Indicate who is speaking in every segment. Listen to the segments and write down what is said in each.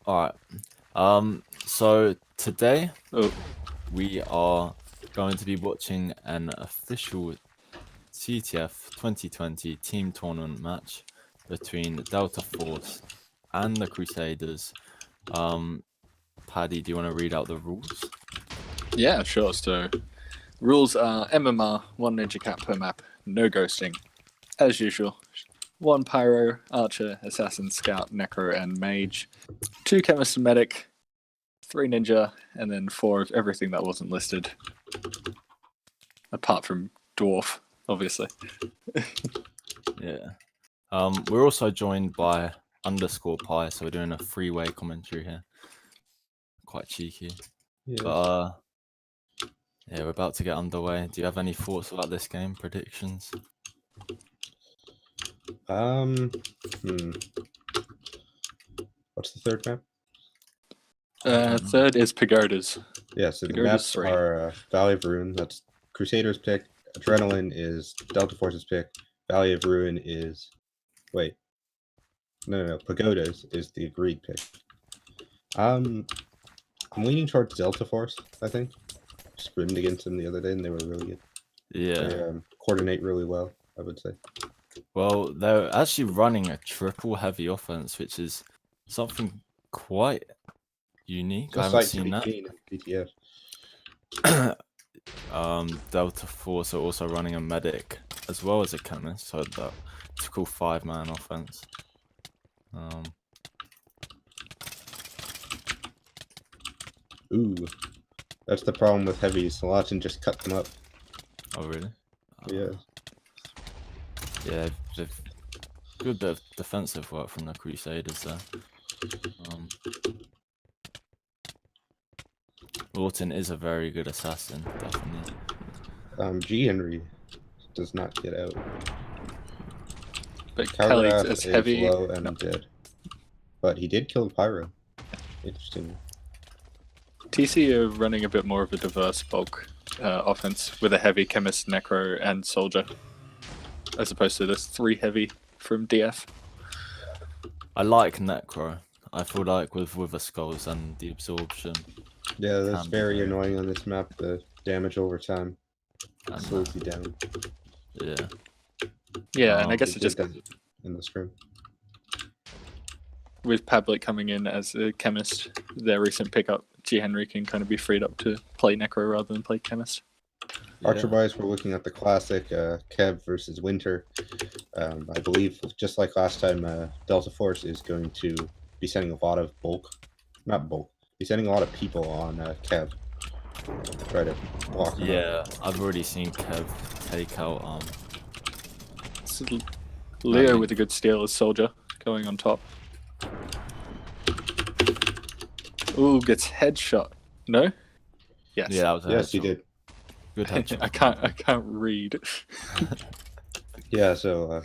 Speaker 1: All right. So today
Speaker 2: Oh,
Speaker 1: we are going to be watching an official CTF 2020 team tournament match between the Delta Force and the Crusaders. Paddy, do you want to read out the rules?
Speaker 2: yeah, sure. So, rules are MMR, 1 ninja cap per map, no ghosting. As usual, 1 pyro, archer, assassin, scout, necro, and mage. 2 chemist and medic, 3 ninja, and then 4 of everything that wasn't listed. Apart from dwarf, obviously.
Speaker 1: Yeah. We're also joined by underscore pi, so we're doing a three-way commentary here. Quite cheeky.
Speaker 3: Yeah.
Speaker 1: But yeah, we're about to get underway. Do you have any thoughts about this game? Predictions?
Speaker 3: What's the third map?
Speaker 2: Third is pagodas.
Speaker 3: Yeah, so the
Speaker 2: Pagoda's
Speaker 3: maps
Speaker 2: 3.
Speaker 3: are Valley of Ruin, that's Crusaders pick. Adrenaline is Delta Force's pick. Valley of Ruin is no, Pagodas is the agreed pick. I'm leaning towards Delta Force, I think. Scrimmed against them the other day and they were really good.
Speaker 1: Yeah.
Speaker 3: They coordinate really well, I would say.
Speaker 1: Well, they're actually running a triple heavy offense, which is something quite unique. I haven't seen that.
Speaker 3: CTF.
Speaker 1: Delta Force are also running a medic as well as a chemist, so the typical 5-man offense.
Speaker 3: Ooh, that's the problem with heavies. The Latin just cut them up.
Speaker 1: Oh really?
Speaker 3: Yeah.
Speaker 1: Yeah, good bit of defensive work from the Crusaders there. Lawton is a very good assassin, definitely.
Speaker 3: G. Henry does not get out.
Speaker 2: But Kelly
Speaker 3: Calgraph
Speaker 2: is heavy.
Speaker 3: low and dead. But he did kill Pyro. Interesting.
Speaker 2: TC are running a bit more of a diverse bulk offense with a heavy chemist, necro, and soldier, as opposed to this 3 heavy from DF.
Speaker 1: I like Necro. I feel like with Wither Skulls and the absorption.
Speaker 3: Yeah, that's very annoying on this map, the damage over time. Slows you down.
Speaker 1: Yeah.
Speaker 2: Yeah, and I guess it just
Speaker 3: in the scrim.
Speaker 2: With Pablik coming in as a chemist, their recent pickup, G. Henry can kind of be freed up to play necro rather than play chemist.
Speaker 3: Archer-wise, we're looking at the classic Kev versus Winter. I believe, just like last time, Delta Force is going to be sending a lot of He's sending a lot of people on Kev. Try to block him up.
Speaker 1: I've already seen Kev take out
Speaker 2: Leo with a good steal as soldier going on top. Ooh, gets headshot. No? Yes.
Speaker 1: Yeah, that was a
Speaker 3: yes,
Speaker 1: headshot.
Speaker 3: he did.
Speaker 1: Good headshot.
Speaker 2: I can't read.
Speaker 3: Yeah, so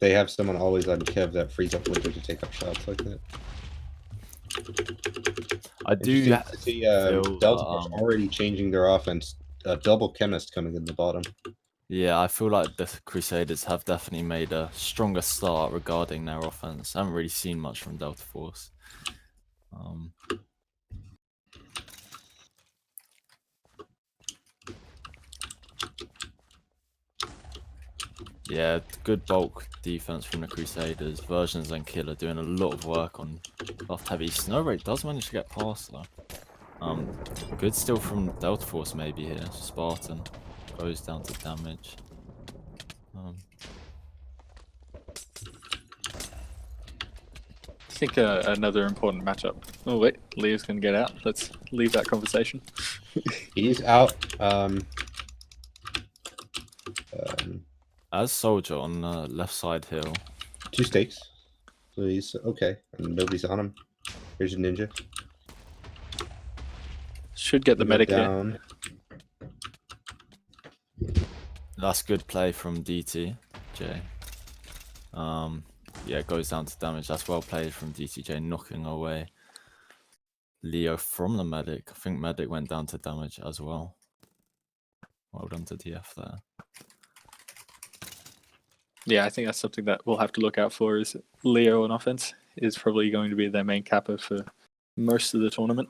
Speaker 3: they have someone always on Kev that frees up Winter to take up shots like that.
Speaker 1: I do
Speaker 3: see Delta Force already changing their offense. Double chemist coming in the bottom.
Speaker 1: Yeah, I feel like the Crusaders have definitely made a stronger start regarding their offense. I haven't really seen much from Delta Force. Yeah, good bulk defense from the Crusaders. Versions and Killer doing a lot of work on buffed heavy. Snow Rate does manage to get past though. Good steal from Delta Force maybe here. Spartan goes down to damage.
Speaker 2: I think another important matchup. Oh wait, Leo's gonna get out. Let's leave that conversation.
Speaker 3: He's out.
Speaker 1: As soldier on the left side hill.
Speaker 3: 2 stakes. So he's okay. And nobody's on him. Here's a ninja.
Speaker 2: Should get the medic
Speaker 3: down.
Speaker 1: That's good play from DTJ. Yeah, it goes down to damage. That's well played from DTJ, knocking away Leo from the medic. I think medic went down to damage as well. Well done to DF there.
Speaker 2: Yeah, I think that's something that we'll have to look out for. Is Leo on offense is probably going to be their main capper for most of the tournament.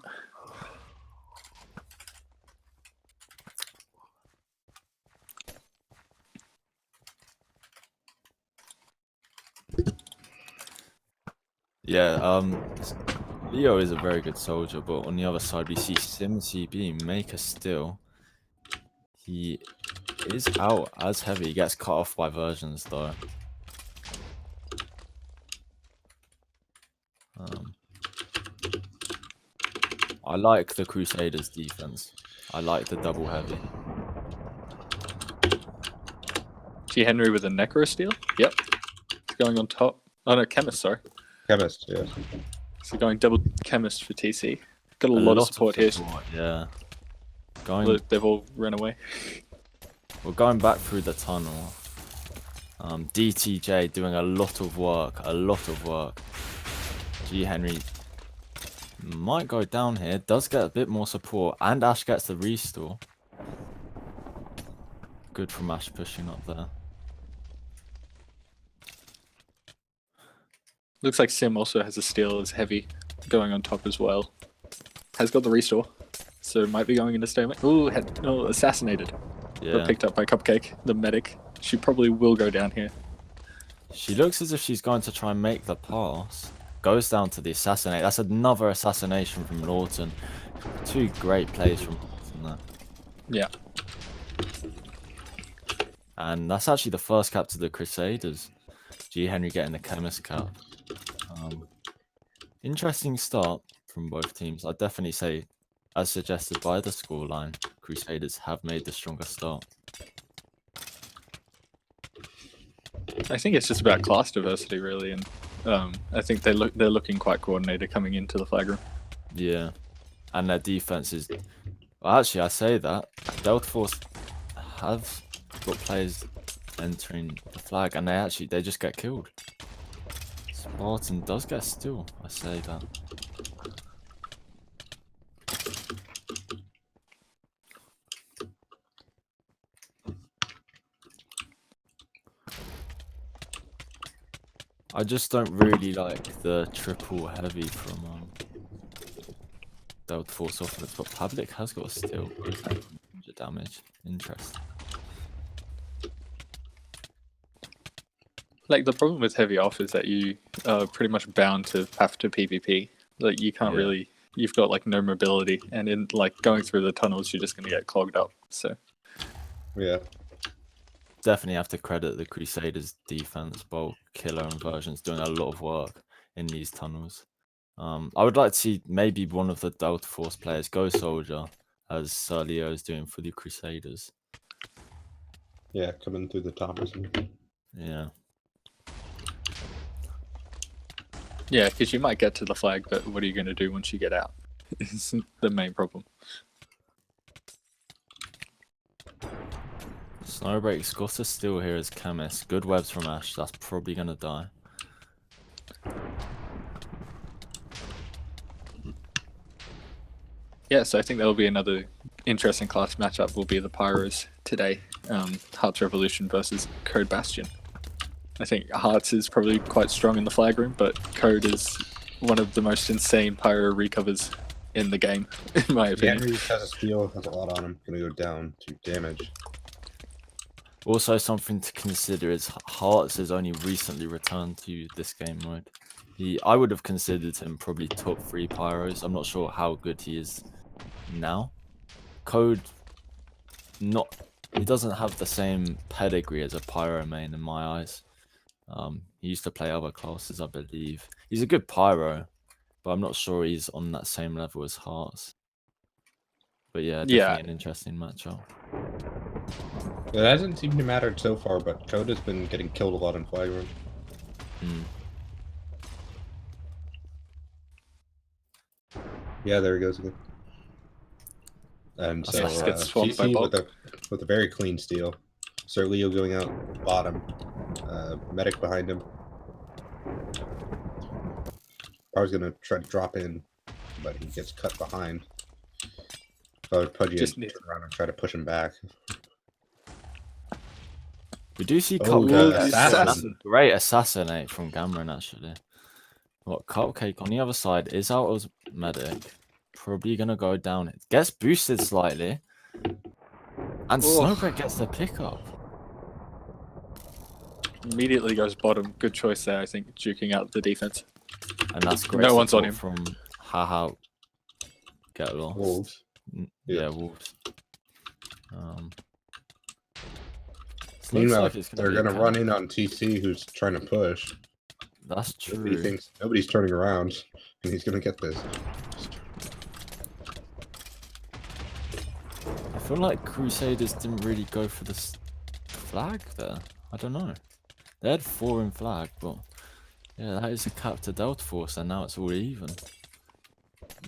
Speaker 1: Yeah, Leo is a very good soldier, but on the other side we see Sim CB make a steal. He is out as heavy. He gets cut off by versions though. I like the Crusaders defense. I like the double heavy.
Speaker 2: G. Henry with a Necro steal. Yep. He's going on top. Oh no, Chemist, sorry.
Speaker 3: Chemist, yes.
Speaker 2: So going double Chemist for TC. Got a lot of support here.
Speaker 1: Yeah.
Speaker 2: Look, they've all run away.
Speaker 1: We're going back through the tunnel. DTJ doing a lot of work. G. Henry might go down here. Does get a bit more support. And Ash gets the restore. Good from Ash pushing up there.
Speaker 2: Looks like Sim also has a steal as heavy going on top as well. Has got the restore. So might be going into stalemate. Ooh, assassinated.
Speaker 1: Yeah.
Speaker 2: Got picked up by Cupcake, the medic. She probably will go down here.
Speaker 1: She looks as if she's going to try and make the pass. Goes down to the assassinate. That's another assassination from Lawton. Two great plays from Lawton there.
Speaker 2: Yeah.
Speaker 1: And that's actually the first cap to the Crusaders. G. Henry getting the Chemist cap. Interesting start from both teams. I'd definitely say, as suggested by the scoreline, Crusaders have made the stronger start.
Speaker 2: I think it's just about class diversity, really, and I think they're looking quite coordinated coming into the flag room.
Speaker 1: Yeah, and their defense is. Well, actually, I say that Delta Force have got players entering the flag, and they just get killed. Spartan does get still. I say that. I just don't really like the triple heavy from Delta Force offense, but Public has got a steal. 100 damage. Interesting.
Speaker 2: Like, the problem with heavy off is that you are pretty much bound to have to PvP. Like, you can't really... You've got, like, no mobility, and in, like, going through the tunnels, you're just going to get clogged up, so...
Speaker 3: Yeah.
Speaker 1: Definitely have to credit the Crusaders defense, Bolt, Killer, and Versions doing a lot of work in these tunnels. I would like to see maybe one of the Delta Force players go Soldier, as Sir Leo is doing for the Crusaders.
Speaker 3: Yeah, coming through the top or something.
Speaker 1: Yeah.
Speaker 2: Yeah, because you might get to the flag, but what are you going to do once you get out? Is the main problem.
Speaker 1: Snowbreak's got a steal here as Chemist. Good webs from Ash. That's probably going to die.
Speaker 2: Yeah, so I think that'll be another interesting class matchup. Will be the Pyros today. Hearts Revolution versus Code Bastion. I think Hearts is probably quite strong in the flag room, but Code is one of the most insane pyro recovers in the game, in my opinion.
Speaker 3: Henry has a steal, has a lot on him. Gonna go down to damage.
Speaker 1: Also, something to consider is Hearts has only recently returned to this game mode. I would have considered him probably top 3 pyros. I'm not sure how good he is now. Code, he doesn't have the same pedigree as a pyro main in my eyes. He used to play other classes, I believe. He's a good pyro, but I'm not sure he's on that same level as Hearts. But yeah, definitely an interesting matchup.
Speaker 3: It hasn't seemed to matter so far, but Code has been getting killed a lot in flag room. Yeah, there he goes again. And so
Speaker 2: gets swamped by
Speaker 3: CC with a very clean steal. Sir Leo going out bottom. Medic behind him. Power's gonna try to drop in, but he gets cut behind. So Pudgy turn around and try to push him back.
Speaker 1: We do see
Speaker 3: Assassin.
Speaker 1: Great assassinate from Gamron actually. What Cupcake on the other side is out as medic. Probably gonna go down. It gets boosted slightly. And Snowbreak gets the pickup.
Speaker 2: Immediately goes bottom. Good choice there, I think, duking out the defense.
Speaker 1: And that's great.
Speaker 2: No one's on
Speaker 1: support
Speaker 2: him.
Speaker 1: From Haha. Get lost.
Speaker 3: Wolves.
Speaker 1: Yeah, Wolves.
Speaker 3: Meanwhile, they're gonna run in on TC, who's trying to push.
Speaker 1: That's true.
Speaker 3: Nobody thinks nobody's turning around, and he's gonna get this.
Speaker 1: I feel like Crusaders didn't really go for the flag there. I don't know. They had 4 in flag, but yeah, that is a cap to Delta Force, and now it's all even.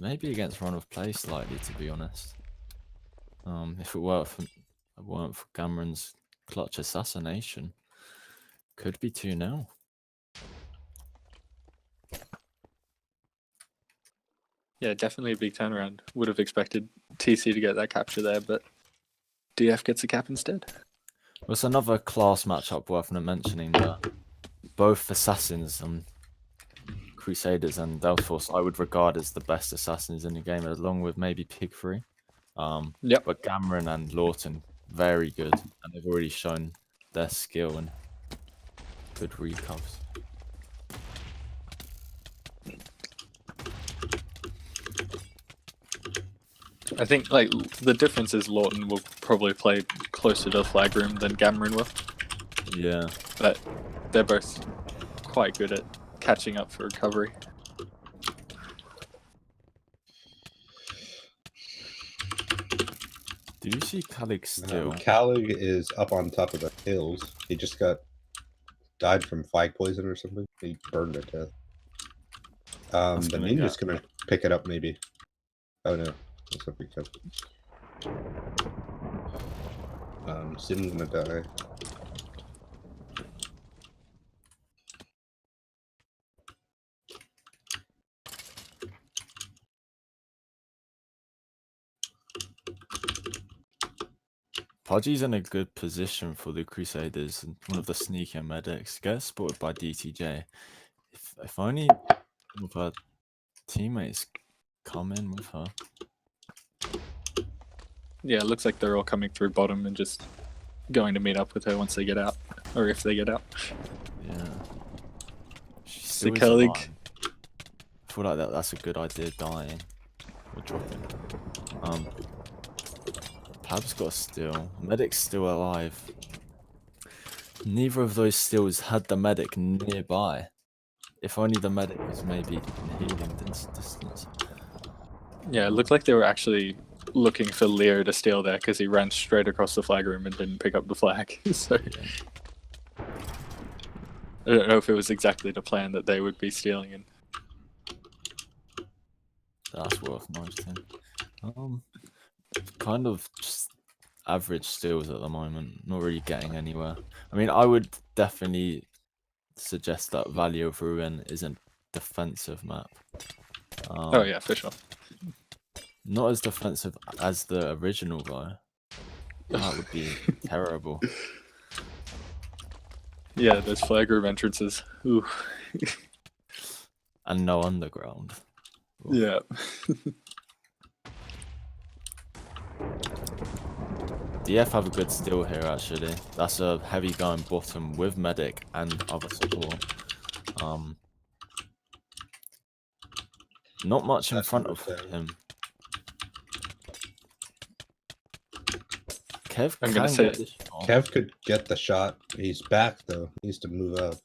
Speaker 1: Maybe against run of play slightly, to be honest. If it weren't for Cameron's clutch assassination, could be 2-0.
Speaker 2: Yeah, definitely a big turnaround. Would have expected TC to get that capture there, but DF gets a cap instead.
Speaker 1: Well, it's another class matchup worth mentioning that both assassins, Crusaders and Delta Force, I would regard as the best assassins in the game, along with maybe Pig 3.
Speaker 2: Yep.
Speaker 1: But Cameron and Lawton, very good, and they've already shown their skill and good recovs.
Speaker 2: I think like the difference is Lawton will probably play closer to the flag room than Cameron will.
Speaker 1: Yeah.
Speaker 2: But they're both quite good at catching up for recovery.
Speaker 1: Did you see Calig still?
Speaker 3: Calig is up on top of the hills. He just died from flag poison or something. He burned to death. The ninja's gonna pick it up maybe. Oh no, that's not because. Sim's gonna die.
Speaker 1: Pudgy's in a good position for the Crusaders, and one of the sneakier medics. Gets spotted by DTJ. If only one of her teammates come in with her.
Speaker 2: Yeah, it looks like they're all coming through bottom and just going to meet up with her once they get out, or if they get out.
Speaker 1: Yeah. She's
Speaker 2: The colleague.
Speaker 1: I feel like that's a good idea, dying or dropping. Pab's got a steal. Medic's still alive. Neither of those steals had the medic nearby. If only the medic was maybe in healing distance.
Speaker 2: Yeah, it looked like they were actually looking for Leo to steal there because he ran straight across the flag room and didn't pick up the flag. So I don't know if it was exactly the plan that they would be stealing in.
Speaker 1: That's worth noting. Kind of just average steals at the moment, not really getting anywhere. I mean, I would definitely suggest that Valley of Ruin is a defensive map.
Speaker 2: Oh yeah, for sure.
Speaker 1: Not as defensive as the original though. That would be terrible.
Speaker 2: Yeah, those flag room entrances. Ooh.
Speaker 1: And no underground. Ooh.
Speaker 2: Yeah.
Speaker 1: DF have a good steal here actually. That's a heavy going bottom with medic and other support. Not much in front of him.
Speaker 3: Kev could get the shot. He's back though. He needs to move up.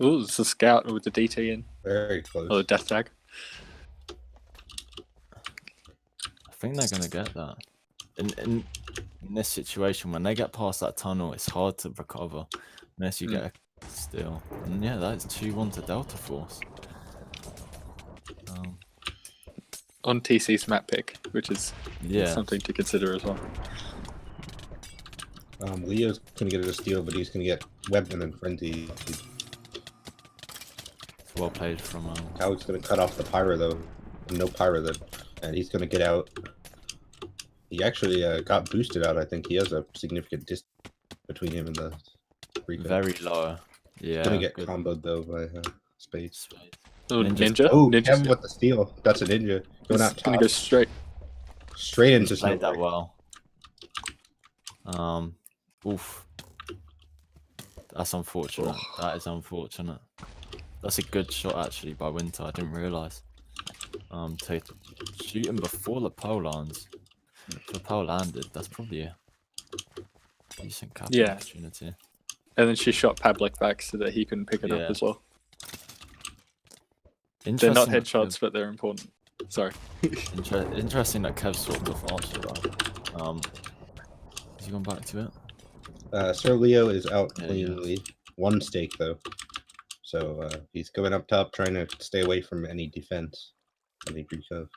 Speaker 2: Ooh, it's a scout with the DT in.
Speaker 3: Very close.
Speaker 2: Oh, the death tag.
Speaker 1: I think they're gonna get that. In this situation, when they get past that tunnel, it's hard to recover unless you get a steal. And yeah, that is 2-1 to Delta Force.
Speaker 2: On TC's map pick, which is something to consider as well.
Speaker 3: Leo's gonna get a steal, but he's gonna get Webman and Frenzy.
Speaker 1: Well played from
Speaker 3: Alex gonna cut off the pyro though. No pyro then, and he's gonna get out. He actually got boosted out. I think he has a significant distance between him and the Rico.
Speaker 1: very low. Yeah.
Speaker 3: Gonna get comboed though by Spades.
Speaker 2: Oh,
Speaker 1: Ninja's-
Speaker 2: ninja.
Speaker 3: Oh,
Speaker 2: Ninja's
Speaker 3: Kevin with the steal. That's a ninja. Going out
Speaker 2: gonna
Speaker 3: top.
Speaker 2: go straight.
Speaker 3: Straight into
Speaker 1: He's played that
Speaker 3: Snowbreak.
Speaker 1: well. Oof. That's unfortunate.
Speaker 2: Oh.
Speaker 1: That is unfortunate. That's a good shot actually by Winter. I didn't realise. To shoot him before the pole lands. If the pole landed, that's probably a decent capping
Speaker 2: Yeah.
Speaker 1: opportunity.
Speaker 2: And then she shot Pavlik back so that he couldn't pick it up
Speaker 1: Yeah.
Speaker 2: as well. They're
Speaker 1: Interesting
Speaker 2: not
Speaker 1: that
Speaker 2: headshots, but they're important. Sorry.
Speaker 1: Interesting that Kev swapped off Archer though. Has he gone back to it?
Speaker 3: Sir Leo is out
Speaker 1: Yeah,
Speaker 3: cleanly. One stake though. So he's going up top, trying to stay away from any defense. I think recove.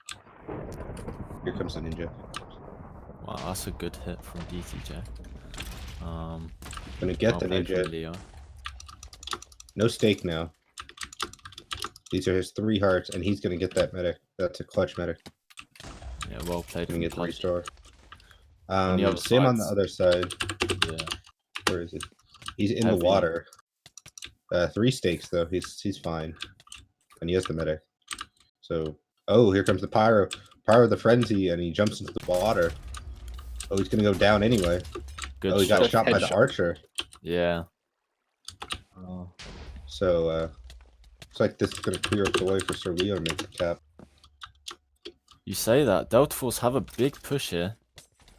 Speaker 3: Here comes the ninja.
Speaker 1: Wow, that's a good hit from DTJ.
Speaker 3: Gonna get
Speaker 1: well
Speaker 3: the
Speaker 1: played from
Speaker 3: ninja.
Speaker 1: Leo.
Speaker 3: No stake now. These are his 3 hearts, and he's gonna get that medic. That's a clutch medic.
Speaker 1: Yeah, well played
Speaker 3: Gonna
Speaker 1: from
Speaker 3: get the
Speaker 1: Pudge.
Speaker 3: restore.
Speaker 1: the other
Speaker 3: Same on the
Speaker 1: sides.
Speaker 3: other side.
Speaker 1: Yeah.
Speaker 3: Where is it? He's in
Speaker 1: Heavy.
Speaker 3: the water. 3 stakes though. He's fine, and he has the medic. So, oh, here comes the pyro. Pyro the frenzy, and he jumps into the water. Oh, he's gonna go down anyway.
Speaker 1: Good
Speaker 3: Oh, he got
Speaker 1: shot.
Speaker 3: shot by the
Speaker 2: Headshot.
Speaker 3: archer.
Speaker 1: Yeah.
Speaker 3: So, looks like this is gonna clear up the way for Sir Leo to make the cap.
Speaker 1: You say that. Delta Force have a big push here.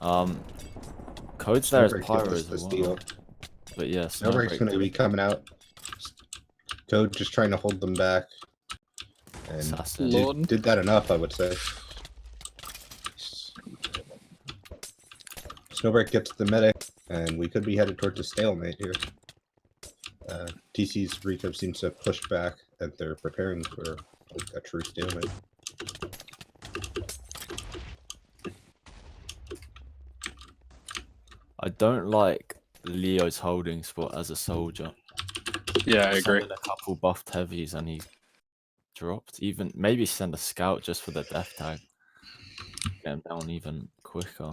Speaker 1: Code's there as
Speaker 3: Snowbreak
Speaker 1: Pyro
Speaker 3: gives us
Speaker 1: as
Speaker 3: the
Speaker 1: well.
Speaker 3: steal.
Speaker 1: But yeah,
Speaker 3: Snowbreak's gonna be coming out. Code just trying to hold them back. And
Speaker 1: Assassin.
Speaker 2: Lord.
Speaker 3: did that enough, I would say. Snowbreak gets the medic, and we could be headed towards a stalemate here. TC's recap seems to have pushed back, and they're preparing for a true stalemate.
Speaker 1: I don't like Leo's holding spot as a soldier.
Speaker 2: Yeah, I agree.
Speaker 1: Sending a couple buffed heavies and he dropped. Even maybe send a scout just for the death tag. Get him down even quicker.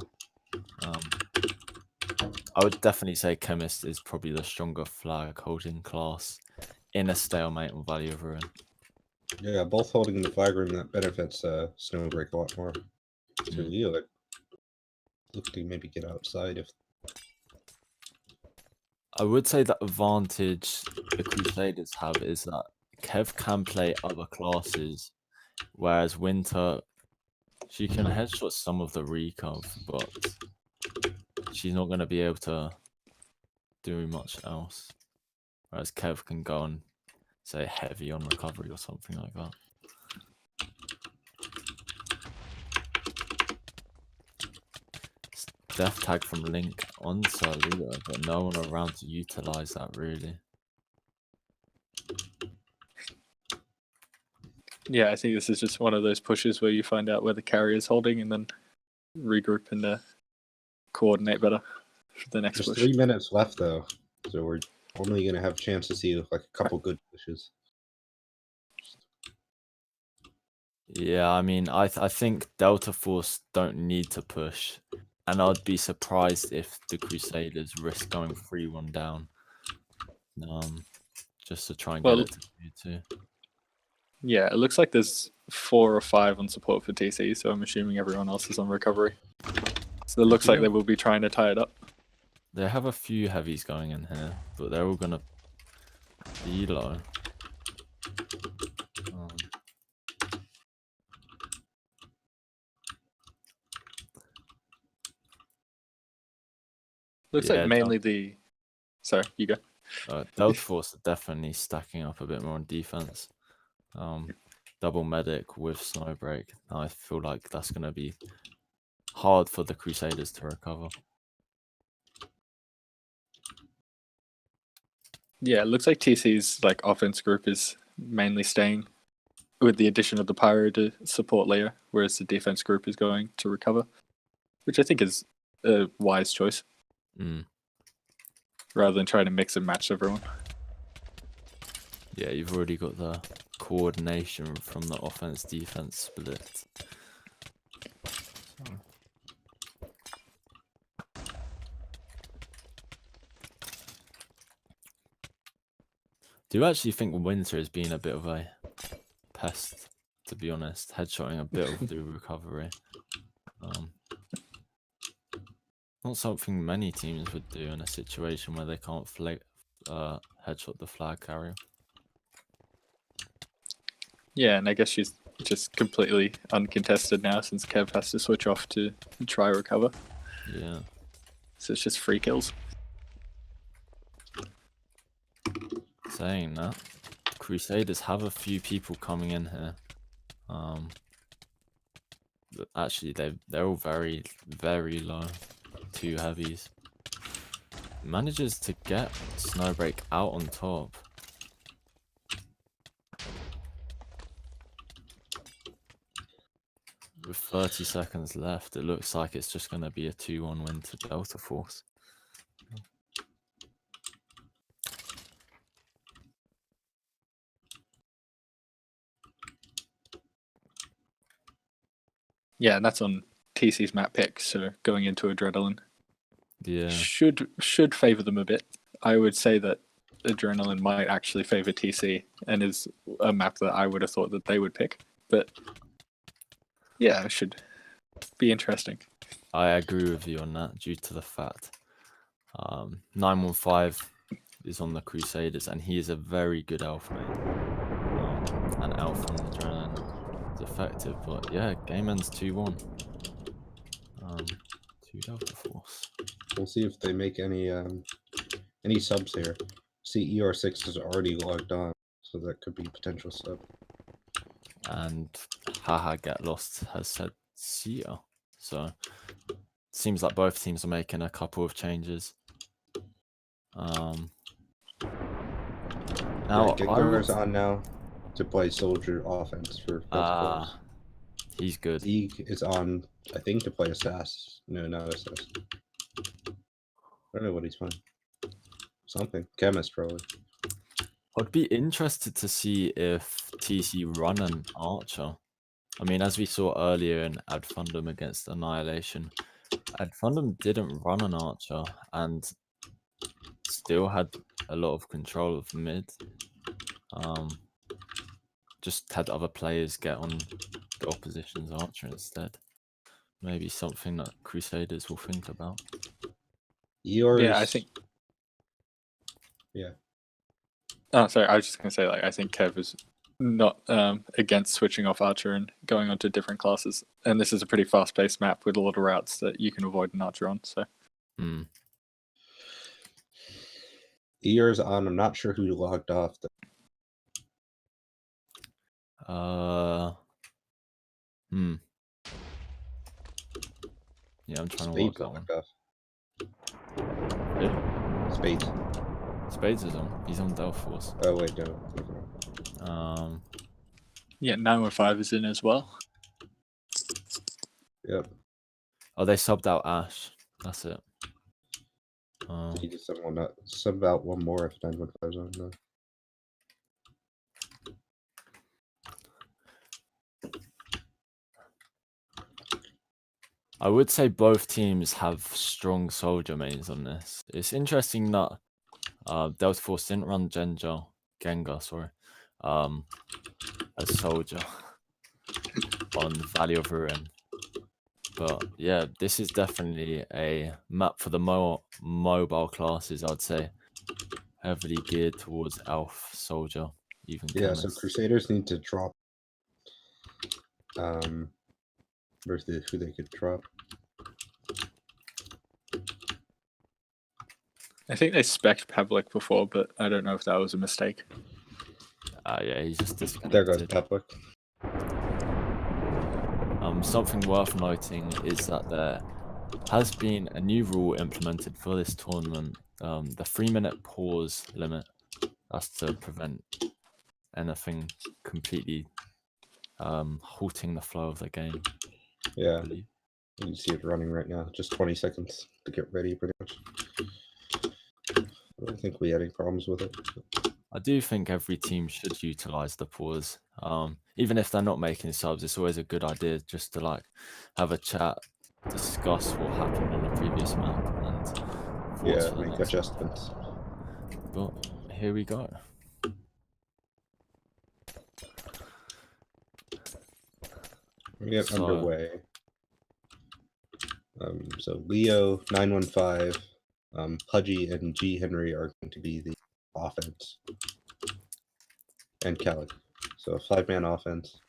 Speaker 1: I would definitely say Chemist is probably the stronger flag holding class in a stalemate on Valley of Ruin.
Speaker 3: Yeah, both holding the flag room that benefits Snowbreak a lot more. To Leo, it look to maybe get outside if.
Speaker 1: I would say the advantage the Crusaders have is that Kev can play other classes, whereas Winter, she can headshot some of the recov, but she's not going to be able to do much else. Whereas Kev can go and say heavy on recovery or something like that. Death tag from Link on Leo, but no one around to utilize that really.
Speaker 2: Yeah, I think this is just one of those pushes where you find out where the carrier's holding and then regroup and coordinate better for the next
Speaker 3: There's
Speaker 2: push.
Speaker 3: 3 minutes left though, so we're only gonna have a chance to see like a couple good pushes.
Speaker 1: Yeah, I mean, I think Delta Force don't need to push, and I'd be surprised if the Crusaders risk going 3-1 down, just to try and get
Speaker 2: Well,
Speaker 1: it to 2-2.
Speaker 2: Yeah, it looks like there's 4 or 5 on support for TC, so I'm assuming everyone else is on recovery. So it looks like they will be trying to tie it up.
Speaker 1: They have a few heavies going in here, but they're all gonna be low.
Speaker 2: Looks
Speaker 1: Yeah,
Speaker 2: like mainly the... Sorry, you go.
Speaker 1: Delta Force are definitely stacking up a bit more on defense. Double medic with Snowbreak. I feel like that's going to be hard for the Crusaders to recover.
Speaker 2: Yeah, it looks like TC's like offense group is mainly staying with the addition of the Pyro to support Leo, whereas the defense group is going to recover, which I think is a wise choice. Rather than trying to mix and match everyone.
Speaker 1: Yeah, you've already got the coordination from the offense-defense split. Do you actually think Winter has been a bit of a pest, to be honest. Headshotting a bit of the recovery. Not something many teams would do in a situation where they can't headshot the flag carrier.
Speaker 2: Yeah, and I guess she's just completely uncontested now since Kev has to switch off to try recover.
Speaker 1: Yeah.
Speaker 2: So it's just free kills.
Speaker 1: Saying that, Crusaders have a few people coming in here. Actually, they're all very, very low. 2 heavies. Manages to get Snowbreak out on top. With 30 seconds left, it looks like it's just going to be a 2-1 win to Delta Force.
Speaker 2: Yeah, and that's on TC's map pick, so going into Adrenaline
Speaker 1: Yeah.
Speaker 2: should favor them a bit. I would say that Adrenaline might actually favor TC and is a map that I would have thought that they would pick. But yeah, it should be interesting.
Speaker 1: I agree with you on that due to the fact 915 is on the Crusaders and he is a very good elf mate. And elf on Adrenaline is effective, but yeah, game ends 2-1. To Delta Force.
Speaker 3: We'll see if they make any subs here. See, ER6 is already logged on, so that could be a potential sub.
Speaker 1: And Haha Get Lost has said see ya. So seems like both teams are making a couple of changes. Now
Speaker 3: Gengar's on now to play soldier offense for Delta Force.
Speaker 1: He's good.
Speaker 3: Zeke is on, I think, to play Assass. No, not Assass. I don't know what he's playing. Something. Chemist, probably.
Speaker 1: I'd be interested to see if TC run an Archer. I mean, as we saw earlier in Ad Fundum against Annihilation, Ad Fundum didn't run an Archer and still had a lot of control of mid. Just had other players get on the opposition's Archer instead. Maybe something that Crusaders will think about.
Speaker 2: Yeah, I think.
Speaker 3: Yeah.
Speaker 2: Oh, sorry. I was just gonna say, like, I think Kev is not against switching off Archer and going on to different classes. And this is a pretty fast-paced map with a lot of routes that you can avoid an Archer on. So.
Speaker 3: ER's on. I'm not sure who logged off.
Speaker 1: Yeah, I'm trying
Speaker 3: Spades
Speaker 1: to work that one.
Speaker 3: Yeah. Spades.
Speaker 1: Spades is on. He's on Delta Force.
Speaker 3: Oh wait, no.
Speaker 2: Yeah, 915 is in as well.
Speaker 3: Yep.
Speaker 1: Oh, they subbed out Ash. That's it.
Speaker 3: He just sub out one more if 915's on. No.
Speaker 1: I would say both teams have strong soldier mains on this. It's interesting that Delta Force didn't run Gengar, as soldier on Valley of Ruin. But yeah, this is definitely a map for the more mobile classes, I'd say. Heavily geared towards elf, soldier, even chemist.
Speaker 3: So Crusaders need to drop versus who they could drop.
Speaker 2: I think they spec'd Pavlik before, but I don't know if that was a mistake.
Speaker 1: Yeah, he's just disconnected.
Speaker 3: There goes Pavlik.
Speaker 1: Something worth noting is that there has been a new rule implemented for this tournament, the 3-minute pause limit. That's to prevent anything completely halting the flow of the game.
Speaker 3: Yeah, you see it running right now. Just 20 seconds to get ready, pretty much. I don't think we had any problems with it.
Speaker 1: I do think every team should utilize the pause. Even if they're not making subs, it's always a good idea just to like have a chat, discuss what happened on the previous map, and
Speaker 3: make adjustments.
Speaker 1: But here we go.
Speaker 3: We get
Speaker 1: So-
Speaker 3: underway. So Leo, 915, Pudgy, and G Henry are going to be the offense, and Kelly. So a 5-man offense.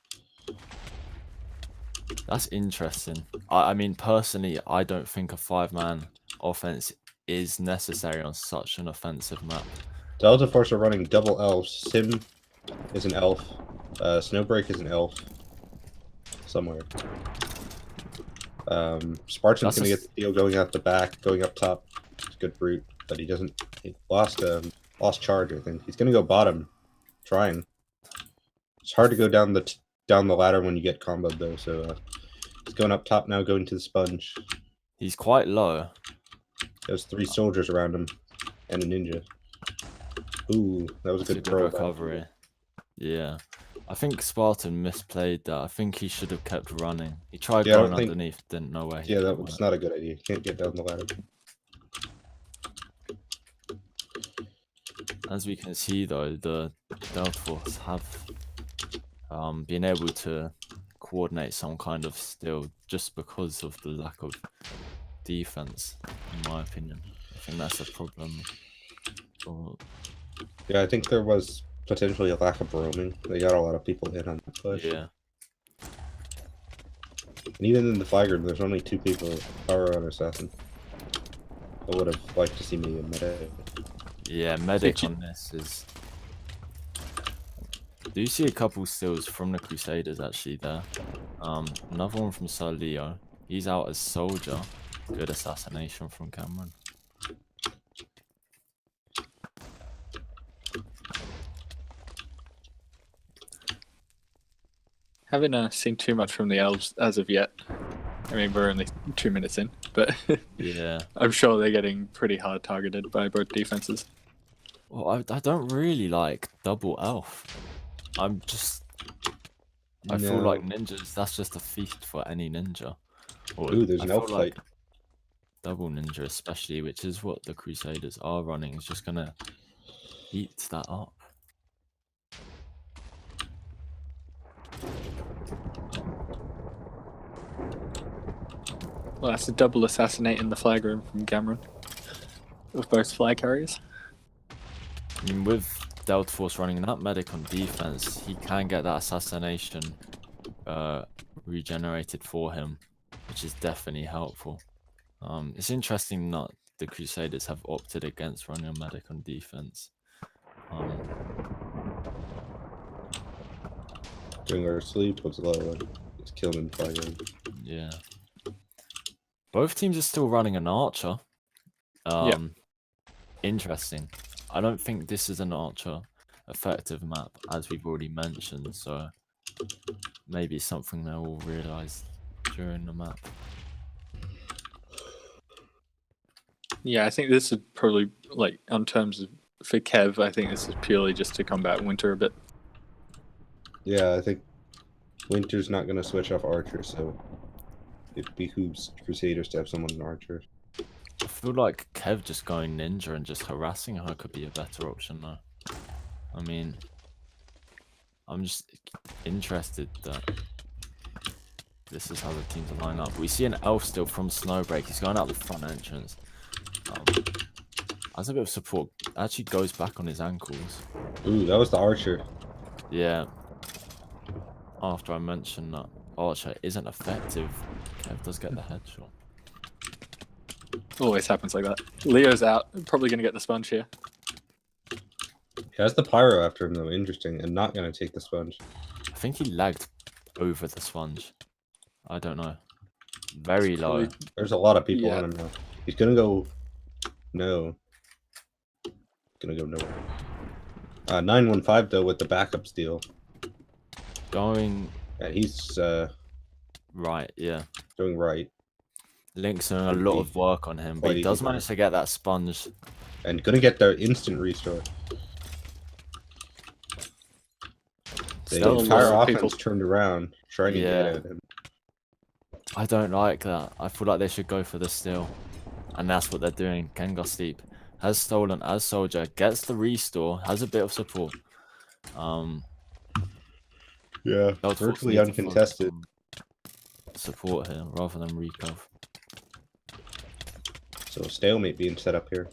Speaker 1: That's interesting. I mean, personally, I don't think a 5-man offense is necessary on such an offensive map.
Speaker 3: Delta Force are running double elves. Sim is an elf. Snowbreak is an elf. Somewhere. Spartan's going to get the deal going out the back, going up top. It's a good brute, but he doesn't. He lost charge, I think. He's going to go bottom, trying. It's hard to go down the ladder when you get comboed though. So he's going up top now, going to the sponge.
Speaker 1: He's quite low.
Speaker 3: There's 3 soldiers around him, and a ninja. Ooh, that was a good
Speaker 1: Good
Speaker 3: throw.
Speaker 1: recovery. Yeah. I think Spartan misplayed that. I think he should have kept running. He tried
Speaker 3: Yeah, I
Speaker 1: going
Speaker 3: don't think-
Speaker 1: underneath, didn't know where he
Speaker 3: Yeah,
Speaker 1: went.
Speaker 3: that's not a good idea. You can't get down the ladder.
Speaker 1: As we can see though, the Delta Force have been able to coordinate some kind of steal just because of the lack of defense, in my opinion. I think that's a problem.
Speaker 3: Yeah, I think there was potentially a lack of roaming. They got a lot of people in on the push.
Speaker 1: Yeah.
Speaker 3: And even in the flag room, there's only 2 people, Power on Assassin. I would have liked to see me in medic.
Speaker 1: Yeah, medic on this is... Do you see a couple steals from the Crusaders actually there? Another one from Sir Leo. He's out as soldier. Good assassination from Cameron.
Speaker 2: Haven't seen too much from the elves as of yet. I mean, we're only 2 minutes in, but
Speaker 1: Yeah.
Speaker 2: I'm sure they're getting pretty hard targeted by both defenses.
Speaker 1: Well, I don't really like double elf. I'm just... I feel like ninjas, that's just a feast for any ninja. Or
Speaker 3: Ooh, there's
Speaker 1: I
Speaker 3: an
Speaker 1: feel
Speaker 3: elf
Speaker 1: like
Speaker 3: fight.
Speaker 1: double ninja especially, which is what the Crusaders are running, is just gonna eat that up.
Speaker 2: Well, that's a double assassinate in the flag room from Cameron. With both flag carriers.
Speaker 1: I mean, with Delta Force running that medic on defense, he can get that assassination regenerated for him, which is definitely helpful. It's interesting that the Crusaders have opted against running a medic on defense.
Speaker 3: During our sleep was low. It's killed in flag room.
Speaker 1: Yeah. Both teams are still running an archer. Interesting. I don't think this is an archer effective map, as we've already mentioned, so maybe something they will realize during the map.
Speaker 2: Yeah, I think this is probably, like, on terms of, for Kev, I think this is purely just to combat Winter a bit.
Speaker 3: Yeah, I think Winter's not going to switch off Archer, so it behooves Crusaders to have someone in Archer.
Speaker 1: I feel like Kev just going ninja and just harassing her could be a better option though. I mean, I'm just interested that this is how the teams are lining up. We see an elf still from Snowbreak. He's going out the front entrance. Has a bit of support. Actually goes back on his ankles.
Speaker 3: Ooh, that was the Archer.
Speaker 1: Yeah. After I mentioned that Archer isn't effective, Kev does get the headshot.
Speaker 2: Always happens like that. Leo's out. Probably going to get the sponge here.
Speaker 3: He has the Pyro after him, though. Interesting. And not going to take the sponge.
Speaker 1: I think he lagged over the sponge. I don't know. Very low.
Speaker 3: There's a lot of people
Speaker 2: Yeah.
Speaker 3: on him now. He's going to go... No. Going to go nowhere. 915, though, with the backup steal.
Speaker 1: Going
Speaker 3: And he's
Speaker 1: right, yeah.
Speaker 3: doing right.
Speaker 1: Link's doing a lot of work on him, but
Speaker 3: Quite
Speaker 1: he
Speaker 3: easy
Speaker 1: does
Speaker 3: for
Speaker 1: manage to get that sponge.
Speaker 3: And going to get the instant restore. The
Speaker 1: Still a lot
Speaker 3: entire
Speaker 2: of
Speaker 3: offense
Speaker 2: people.
Speaker 3: turned around, trying to get at him.
Speaker 1: I don't like that. I feel like they should go for the steal. And that's what they're doing. Gengar Steep has stolen as soldier, gets the restore, has a bit of support.
Speaker 3: Yeah,
Speaker 1: Delta Force
Speaker 3: virtually
Speaker 1: need to
Speaker 3: uncontested.
Speaker 1: focus support here rather than recov.
Speaker 3: So stalemate being set up here.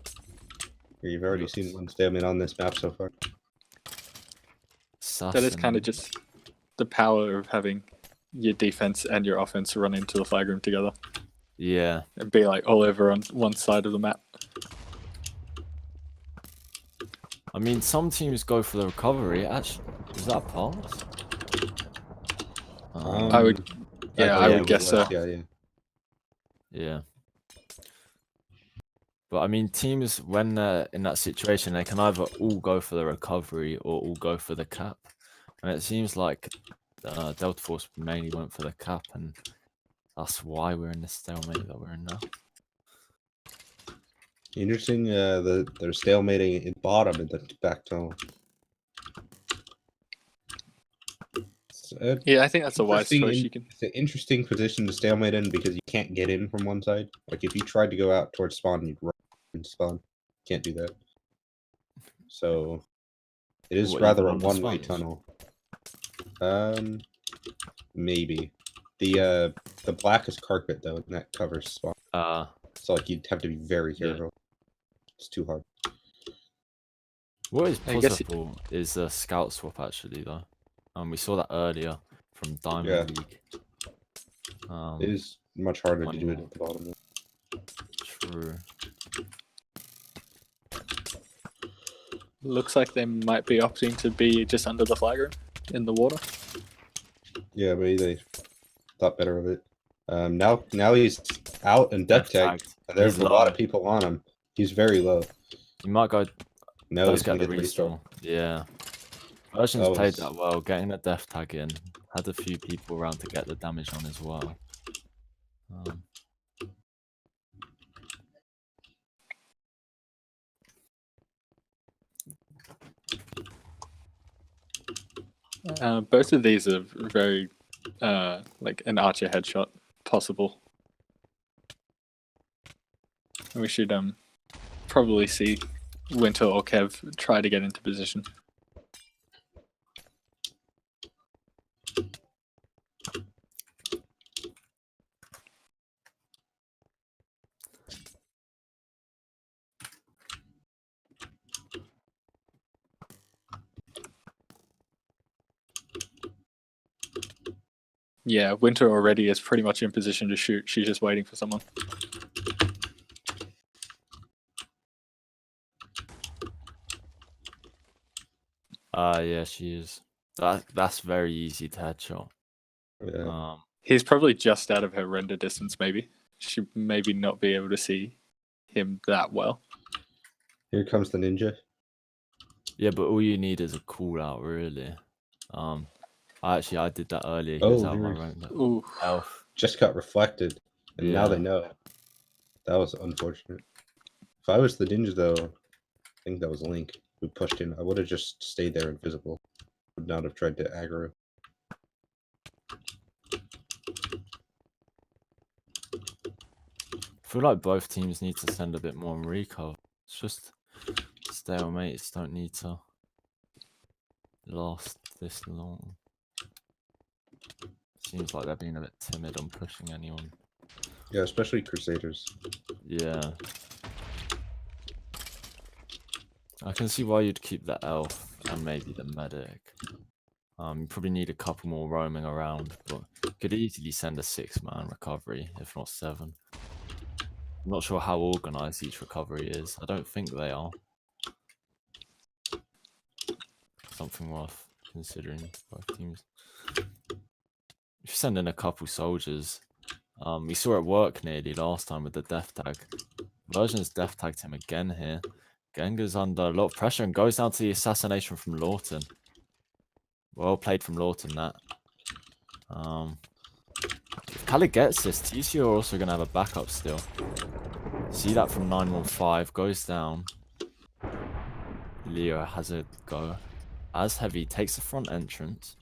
Speaker 3: You've already seen one stalemate on this map so far.
Speaker 2: That is kind of just the power of having your defense and your offense run into the flag room together.
Speaker 1: Yeah.
Speaker 2: And be like all over on one side of the map.
Speaker 1: I mean, some teams go for the recovery. Actually, is that a pass?
Speaker 2: I would, yeah, I
Speaker 3: believe
Speaker 2: would guess
Speaker 3: it was,
Speaker 2: so.
Speaker 3: Yeah.
Speaker 1: Yeah. But I mean, teams, when they're in that situation, they can either all go for the recovery or all go for the cap. And it seems like Delta Force mainly went for the cap, and that's why we're in this stalemate that we're in now.
Speaker 3: Interesting. They're stalemating in bottom in the back tunnel.
Speaker 2: Yeah, I think that's a wise choice. You can.
Speaker 3: It's an interesting position to stalemate in because you can't get in from one side. Like if you tried to go out towards spawn, you'd run into spawn. Can't do that. So it is
Speaker 1: What,
Speaker 3: rather a
Speaker 1: even on the
Speaker 3: one-way
Speaker 1: spawns?
Speaker 3: tunnel. Maybe the black is carpet though, and that covers spawn. So like you'd have to be very careful. It's too hard.
Speaker 1: What is
Speaker 2: I guess
Speaker 1: possible is a scout swap actually though. We saw that earlier from Diamond League.
Speaker 3: It is much harder to do it
Speaker 1: more.
Speaker 3: at the bottom.
Speaker 1: True.
Speaker 2: Looks like they might be opting to be just under the flag room in the water.
Speaker 3: Yeah, maybe they thought better of it. Now he's out and death tagged. There's
Speaker 1: He's
Speaker 3: a lot
Speaker 1: low.
Speaker 3: of people on him. He's very low.
Speaker 1: You might go.
Speaker 3: No,
Speaker 1: Let's
Speaker 3: he's
Speaker 1: get
Speaker 3: gonna
Speaker 1: the
Speaker 3: get the
Speaker 1: restore. Yeah. Versions played that well, getting the death tag in. Had a few people around to get the damage on as well.
Speaker 2: Both of these are very like an archer headshot possible. And we should probably see Winter or Kev try to get into position. Yeah, Winter already is pretty much in position to shoot. She's just waiting for someone.
Speaker 1: Yeah, she is. That's very easy to headshot.
Speaker 3: Yeah.
Speaker 2: He's probably just out of her render distance, maybe. She maybe not be able to see him that well.
Speaker 3: Here comes the ninja.
Speaker 1: Yeah, but all you need is a call out, really. I did that earlier. He
Speaker 3: Oh,
Speaker 1: was out of my
Speaker 3: there's-
Speaker 1: render.
Speaker 2: Ooh.
Speaker 1: Elf.
Speaker 3: Just got reflected, and now they
Speaker 1: Yeah.
Speaker 3: know. That was unfortunate. If I was the ninja, though, I think that was Link who pushed in. I would have just stayed there invisible. Would not have tried to aggro.
Speaker 1: I feel like both teams need to send a bit more on recall. It's just stalemates don't need to last this long. Seems like they're being a bit timid on pushing anyone.
Speaker 3: Yeah, especially Crusaders.
Speaker 1: Yeah. I can see why you'd keep the elf and maybe the medic. You probably need a couple more roaming around, but you could easily send a 6-man recovery, if not 7. I'm not sure how organized each recovery is. I don't think they are. Something worth considering, both teams. If you send in a couple soldiers, we saw it work nearly last time with the death tag. Version's death tagged him again here. Genga's under a lot of pressure and goes down to the assassination from Lawton. Well played from Lawton, that. If Khaled gets this, TCU are also going to have a backup still. See that from 915, goes down. Leo has a go. As Heavy takes the front entrance.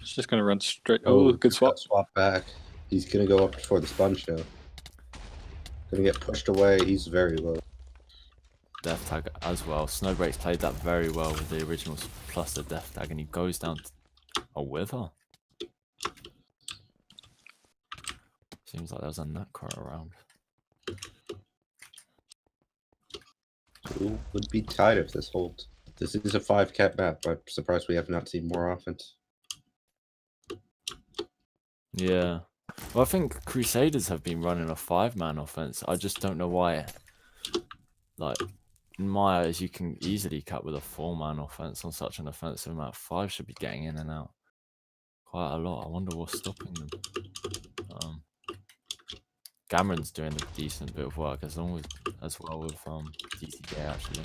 Speaker 2: It's just going to run straight. Oh, good swap.
Speaker 3: Swap back. He's going to go up for the sponge now. Going to get pushed away. He's very low.
Speaker 1: Death tag as well. Snowbreak's played that very well with the originals plus the death tag, and he goes down to a wither. Seems like there was a necro around.
Speaker 3: Who would be tied if this holds? This is a 5-cap map. I'm surprised we have not seen more offense.
Speaker 1: Yeah. Well, I think Crusaders have been running a 5-man offense. I just don't know why. Like, in my eyes, you can easily cap with a 4-man offense on such an offensive map. 5 should be getting in and out quite a lot. I wonder what's stopping them. Gammron's doing a decent bit of work as well with DTK actually.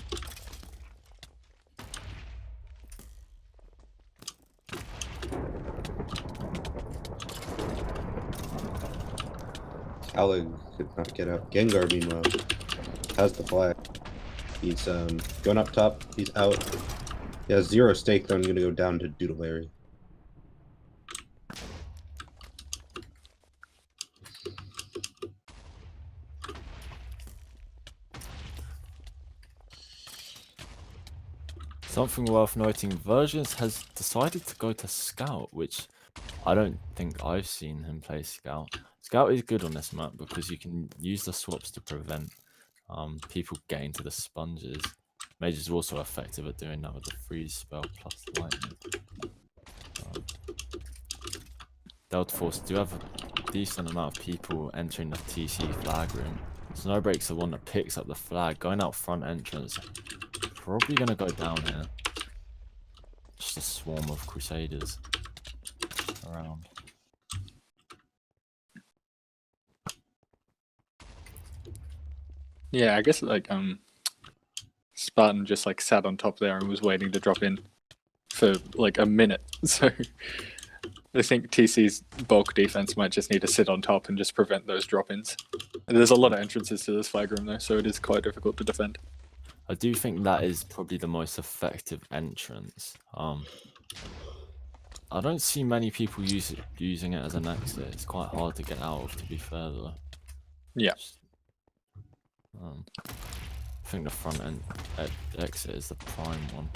Speaker 3: Alig could not get up. Gengar, meanwhile, has the flag. He's going up top. He's out. He has 0 stake, though. I'm going to go down to Doodleberry.
Speaker 1: Something worth noting, Versions has decided to go to Scout, which I don't think I've seen him play Scout. Scout is good on this map because you can use the swaps to prevent people getting to the sponges. Mage is also effective at doing that with the freeze spell plus lightning. Delta Force do have a decent amount of people entering the TC flag room. Snowbreak's the one that picks up the flag, going out front entrance. Probably gonna go down here. Just a swarm of Crusaders around.
Speaker 2: Yeah, I guess like Spartan just like sat on top there and was waiting to drop in for like a minute. So I think TC's bulk defense might just need to sit on top and just prevent those drop-ins. And there's a lot of entrances to this flag room though, so it is quite difficult to defend.
Speaker 1: I do think that is probably the most effective entrance. I don't see many people using it as an exit. It's quite hard to get out of, to be fair though.
Speaker 2: Yeah.
Speaker 1: I think the front end exit is the prime one.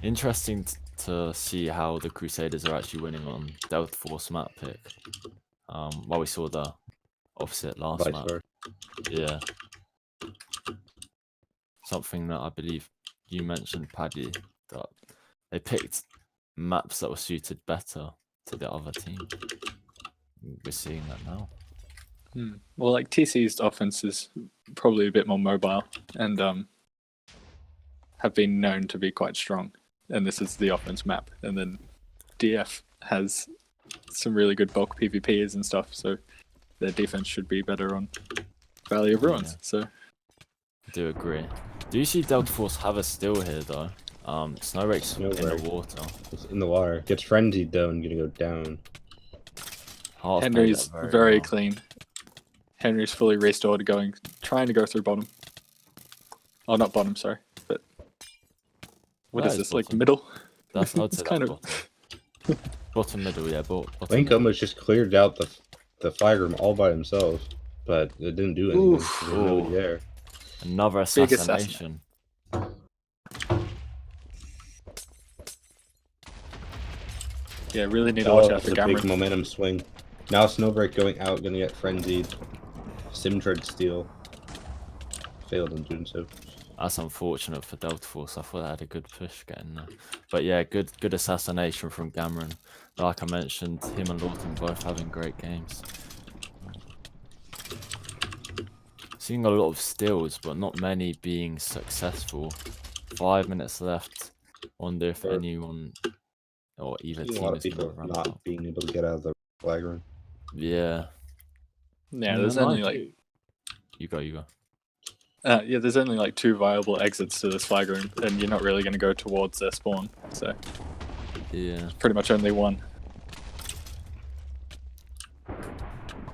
Speaker 1: Interesting to see how the Crusaders are actually winning on Delta Force map pick. While we saw the opposite last map. Yeah. Something that I believe you mentioned, Paddy, that they picked maps that were suited better to the other team. We're seeing that now.
Speaker 2: Well, like TC's offense is probably a bit more mobile and have been known to be quite strong. And this is the offense map. And then DF has some really good bulk PvPs and stuff, so their defense should be better on Valley of Ruins.
Speaker 1: Yeah.
Speaker 2: So
Speaker 1: I do agree. Do you see Delta Force have a steal here though? Snowrake's in the water.
Speaker 3: It's in the water. Gets frenzied though and gonna go down.
Speaker 1: Hearth
Speaker 2: Henry's
Speaker 1: played that
Speaker 2: very
Speaker 1: well.
Speaker 2: clean. Henry's fully restored, trying to go through bottom. Oh, not bottom, sorry. But what
Speaker 1: That
Speaker 2: is
Speaker 1: is
Speaker 2: this, like
Speaker 1: bottom.
Speaker 2: middle?
Speaker 1: That's I'd
Speaker 2: It's
Speaker 1: say
Speaker 2: kind
Speaker 1: that's
Speaker 2: of-
Speaker 1: bottom. Bottom middle, yeah. Bottom
Speaker 3: I think
Speaker 1: middle.
Speaker 3: almost just cleared out the flag room all by himself, but it didn't do anything.
Speaker 2: Oof.
Speaker 3: There's nobody there.
Speaker 1: Another
Speaker 2: Big
Speaker 1: assassination.
Speaker 2: Yeah, really need to watch out
Speaker 3: It's
Speaker 2: for
Speaker 3: a big
Speaker 2: Gamron.
Speaker 3: momentum swing. Now Snowbreak going out, gonna get frenzied. Simtread steal. Failed in doing so.
Speaker 1: That's unfortunate for Delta Force. I thought they had a good push getting there. But yeah, good assassination from Gamron. Like I mentioned, him and Lawton both having great games. Seeing a lot of steals, but not many being successful. 5 minutes left. Wonder if
Speaker 3: Sure.
Speaker 1: anyone or either
Speaker 3: Seeing a
Speaker 1: team
Speaker 3: lot of
Speaker 1: is going
Speaker 3: people
Speaker 1: to run
Speaker 3: not
Speaker 1: out.
Speaker 3: being able to get out of the flag room.
Speaker 1: Yeah.
Speaker 2: Yeah, there's only like
Speaker 1: You go.
Speaker 2: there's only like 2 viable exits to this flag room, and you're not really going to go towards their spawn. So
Speaker 1: Yeah.
Speaker 2: pretty much only one.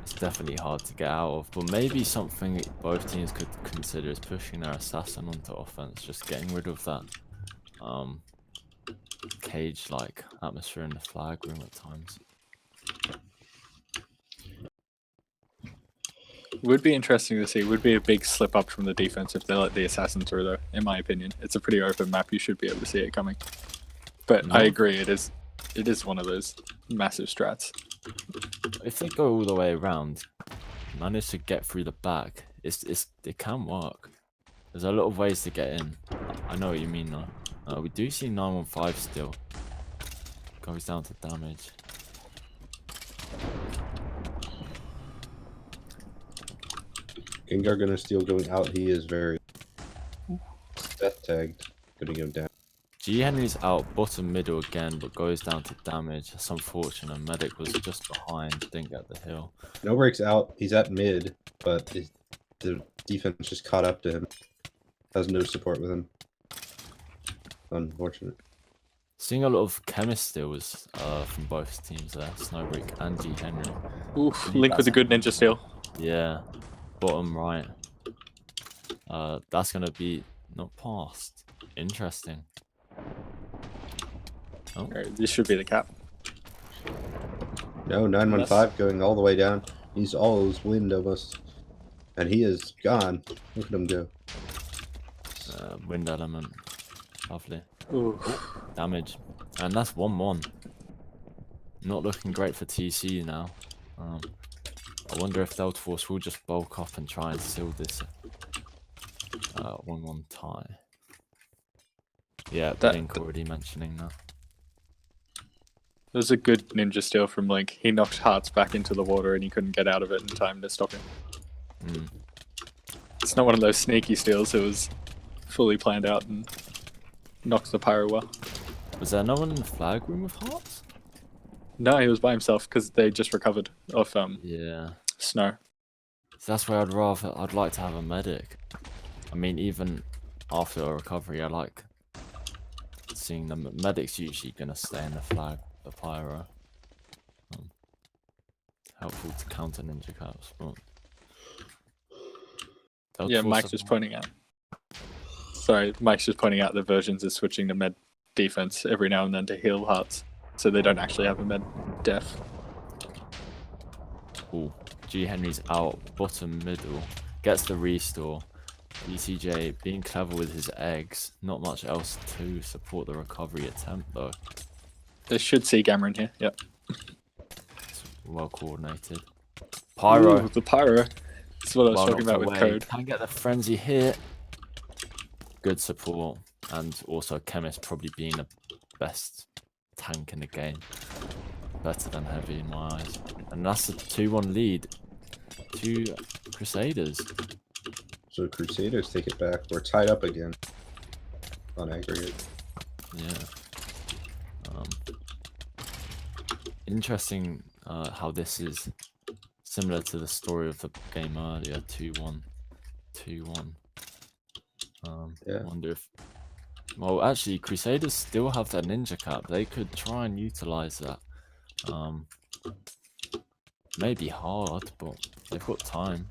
Speaker 1: It's definitely hard to get out of, but maybe something both teams could consider is pushing their assassin onto offense, just getting rid of that cage-like atmosphere in the flag room at times.
Speaker 2: Would be interesting to see. Would be a big slip up from the defense if they let the assassin through, though. In my opinion, it's a pretty open map. You should be able to see it coming. But I
Speaker 1: No.
Speaker 2: agree, it is It is one of those massive strats.
Speaker 1: If they go all the way around, manage to get through the back, it can work. There's a lot of ways to get in. I know what you mean though. We do see 915 still. Goes down to damage.
Speaker 3: Gengar gonna steal going out. He is very death tagged, putting him down.
Speaker 1: G Henry's out bottom middle again, but goes down to damage. That's unfortunate. Medic was just behind, didn't get the hill.
Speaker 3: No breaks out. He's at mid, but the defense just caught up to him. Has no support with him. Unfortunate.
Speaker 1: Seeing a lot of chemist steals from both teams there, Snowbreak and G Henry.
Speaker 2: Oof, Link with a good ninja steal.
Speaker 1: Yeah, bottom right. That's gonna be not passed. Interesting. Oh,
Speaker 2: Alright, this should be the cap.
Speaker 3: No, 915 going all the way down. He's all his wind almost. And he is gone. Look at him go.
Speaker 1: wind element. Lovely.
Speaker 2: Ooh.
Speaker 1: Damage. And that's 1-1. Not looking great for TC now. I wonder if Delta Force will just bulk up and try and seal this 1-1 tie. Yeah, Blink already mentioning that.
Speaker 2: It was a good ninja steal from Link. He knocked Hearts back into the water and he couldn't get out of it in time to stop him. It's not one of those sneaky steals, it was fully planned out and knocked the Pyro well.
Speaker 1: Was there no one in the flag room with Hearts?
Speaker 2: No, he was by himself because they just recovered off
Speaker 1: Yeah.
Speaker 2: snow.
Speaker 1: So that's where I'd like to have a medic. I mean, even after a recovery, I like seeing the medic's usually gonna stay in the flag, the Pyro. Helpful to counter ninja caps, but
Speaker 2: Yeah, Mike's just pointing out. Sorry, Mike's just pointing out that versions is switching to med defense every now and then to heal Hearts, so they don't actually have a med def.
Speaker 1: Ooh, G Henry's out, bottom middle, gets the restore. ECJ being clever with his eggs, not much else to support the recovery attempt though.
Speaker 2: They should see Gamma in here, yep.
Speaker 1: It's well coordinated. Pyro.
Speaker 2: Ooh, the Pyro. That's what I was
Speaker 1: Well
Speaker 2: talking about
Speaker 1: knocked
Speaker 2: with
Speaker 1: away.
Speaker 2: Code.
Speaker 1: Can get the frenzy hit. Good support, and also Chemist probably being the best tank in the game. Better than Heavy in my eyes. And that's a 2-1 lead to Crusaders.
Speaker 3: So Crusaders take it back. We're tied up again on aggregate.
Speaker 1: Yeah. Interesting how this is similar to the story of the game earlier. 2-1. 2-1.
Speaker 3: Yeah.
Speaker 1: I wonder if... Well, actually, Crusaders still have their ninja cap. They could try and utilize that. Maybe hard, but they've got time.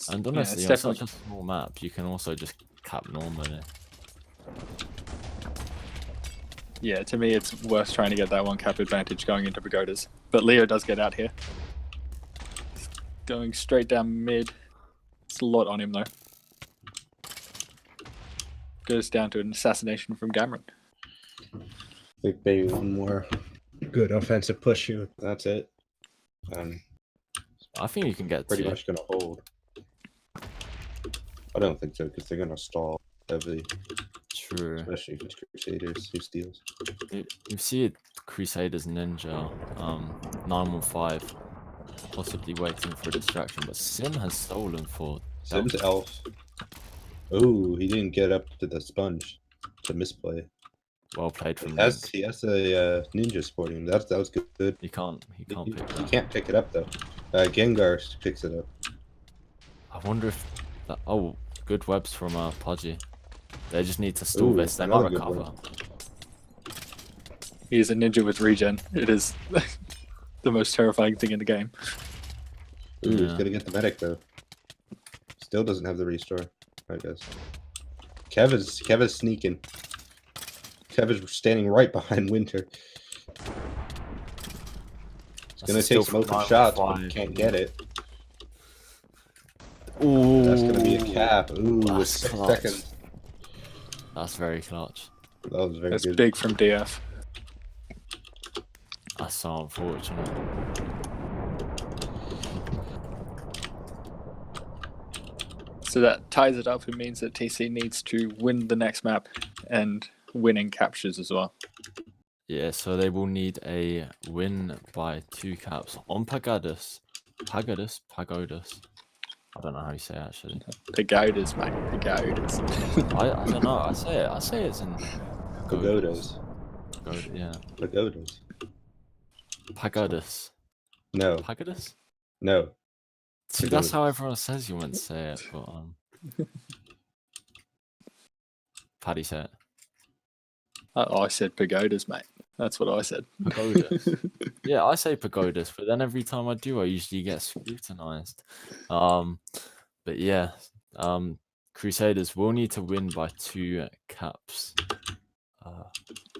Speaker 1: And honestly, on such a small map, you can also just cap normally.
Speaker 2: Yeah, to me it's worth trying to get that one cap advantage going into Pagodas. But Leo does get out here. Going straight down mid. It's a lot on him though. Goes down to an assassination from Gamron.
Speaker 3: I think maybe one more good offensive push here. That's it.
Speaker 1: I think you can get
Speaker 3: pretty
Speaker 1: two.
Speaker 3: much gonna hold. I don't think so because they're gonna stall heavily,
Speaker 1: True.
Speaker 3: especially if it's Crusaders who steals.
Speaker 1: You see it, Crusaders Ninja, 915, possibly waiting for a distraction, but Sim has stolen for
Speaker 3: Sim's elf. Oh, he didn't get up to the sponge to misplay.
Speaker 1: Well played from
Speaker 3: He
Speaker 1: Link.
Speaker 3: has a ninja supporting him. That was good.
Speaker 1: He can't pick
Speaker 3: He
Speaker 1: that.
Speaker 3: can't pick it up though. Gengar picks it up.
Speaker 1: I wonder if that... Oh, good webs from Pudgy. They just need to stall
Speaker 3: Ooh,
Speaker 1: this. They might
Speaker 3: another good
Speaker 1: recover.
Speaker 3: one.
Speaker 2: He is a ninja with regen. It is the most terrifying thing in the game.
Speaker 3: Ooh, he's
Speaker 1: Yeah.
Speaker 3: gonna get the medic though. Still doesn't have the restore, I guess. Kev is sneaking. Kev is standing right behind Winter. He's gonna take some open shots, but he can't get it.
Speaker 1: Ooh,
Speaker 3: That's gonna be a cap. Ooh, with
Speaker 1: that's
Speaker 3: 6
Speaker 1: clutch.
Speaker 3: seconds.
Speaker 1: That's very clutch.
Speaker 3: That was very
Speaker 2: That's
Speaker 3: good.
Speaker 2: big from DF.
Speaker 1: That's so unfortunate.
Speaker 2: So that ties it up. It means that TC needs to win the next map and winning captures as well.
Speaker 1: Yeah, so they will need a win by 2 caps on Pagodas. Pagodas? I don't know how you say it, actually.
Speaker 2: Pagodas, mate. Pagodas.
Speaker 1: I don't know. I say it's in
Speaker 3: Pagodas.
Speaker 1: Pagoda, yeah.
Speaker 3: Pagodas.
Speaker 1: Pagodas.
Speaker 3: No,
Speaker 1: Pagodas?
Speaker 3: no.
Speaker 1: See, that's how everyone says you wouldn't say it, but Paddy said it.
Speaker 2: I said pagodas, mate. That's what I said.
Speaker 1: Pagodas. Yeah, I say pagodas, but then every time I do, I usually get scrutinized. But yeah, Crusaders will need to win by 2 caps.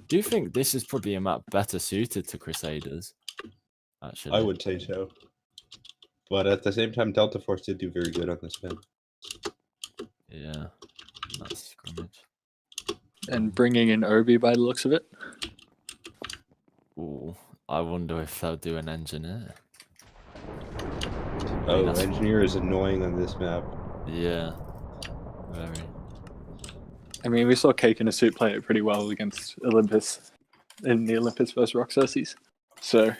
Speaker 1: Do you think this is probably a map better suited to Crusaders? Actually,
Speaker 3: I would say so. But at the same time, Delta Force did do very good on this map.
Speaker 1: Yeah, that's scrimmage.
Speaker 2: And bringing in Obi by the looks of it.
Speaker 1: Ooh, I wonder if they'll do an engineer.
Speaker 3: Oh,
Speaker 1: that's-
Speaker 3: Engineer is annoying on this map.
Speaker 1: Yeah, very.
Speaker 2: I mean, we saw Cake in a Suit play it pretty well against Olympus in the Olympus versus Roxorcies. So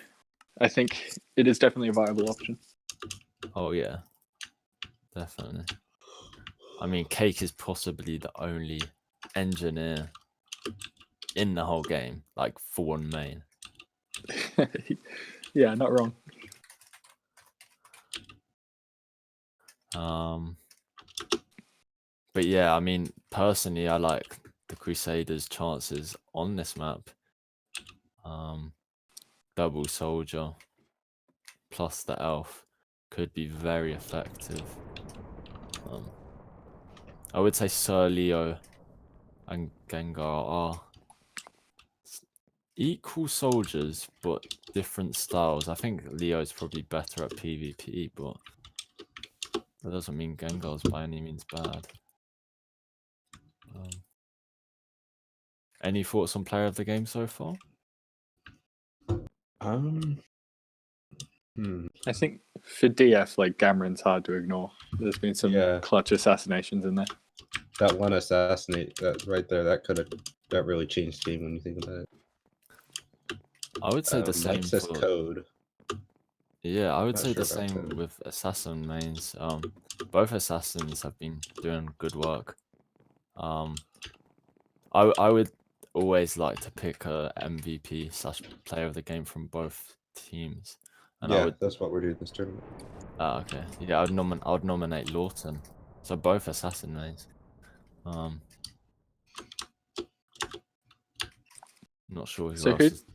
Speaker 2: I think it is definitely a viable option.
Speaker 1: Oh yeah, definitely. I mean, Cake is possibly the only engineer in the whole game, like full on main.
Speaker 2: Yeah, not wrong.
Speaker 1: But yeah, I mean, personally, I like the Crusaders' chances on this map. Double soldier plus the elf could be very effective. I would say Sir Leo and Gengar are equal soldiers, but different styles. I think Leo's probably better at PvP, but that doesn't mean Gengar's by any means bad. Any thoughts on player of the game so far?
Speaker 2: I think for DF, like Gamoran's hard to ignore. There's been some clutch assassinations in there.
Speaker 3: That one assassinate that right there, that really changed the game when you think about it.
Speaker 1: I would say the same
Speaker 3: That says
Speaker 1: for
Speaker 3: code.
Speaker 1: Yeah, I would
Speaker 3: Not
Speaker 1: say the
Speaker 3: sure about
Speaker 1: same
Speaker 3: that.
Speaker 1: with assassin mains. Both assassins have been doing good work. I would always like to pick a MVP / player of the game from both teams. And
Speaker 3: Yeah, that's what we're doing this tournament.
Speaker 1: Okay. Yeah, I would nominate Lawton. So both assassin mains. Not sure who
Speaker 2: So
Speaker 1: else is.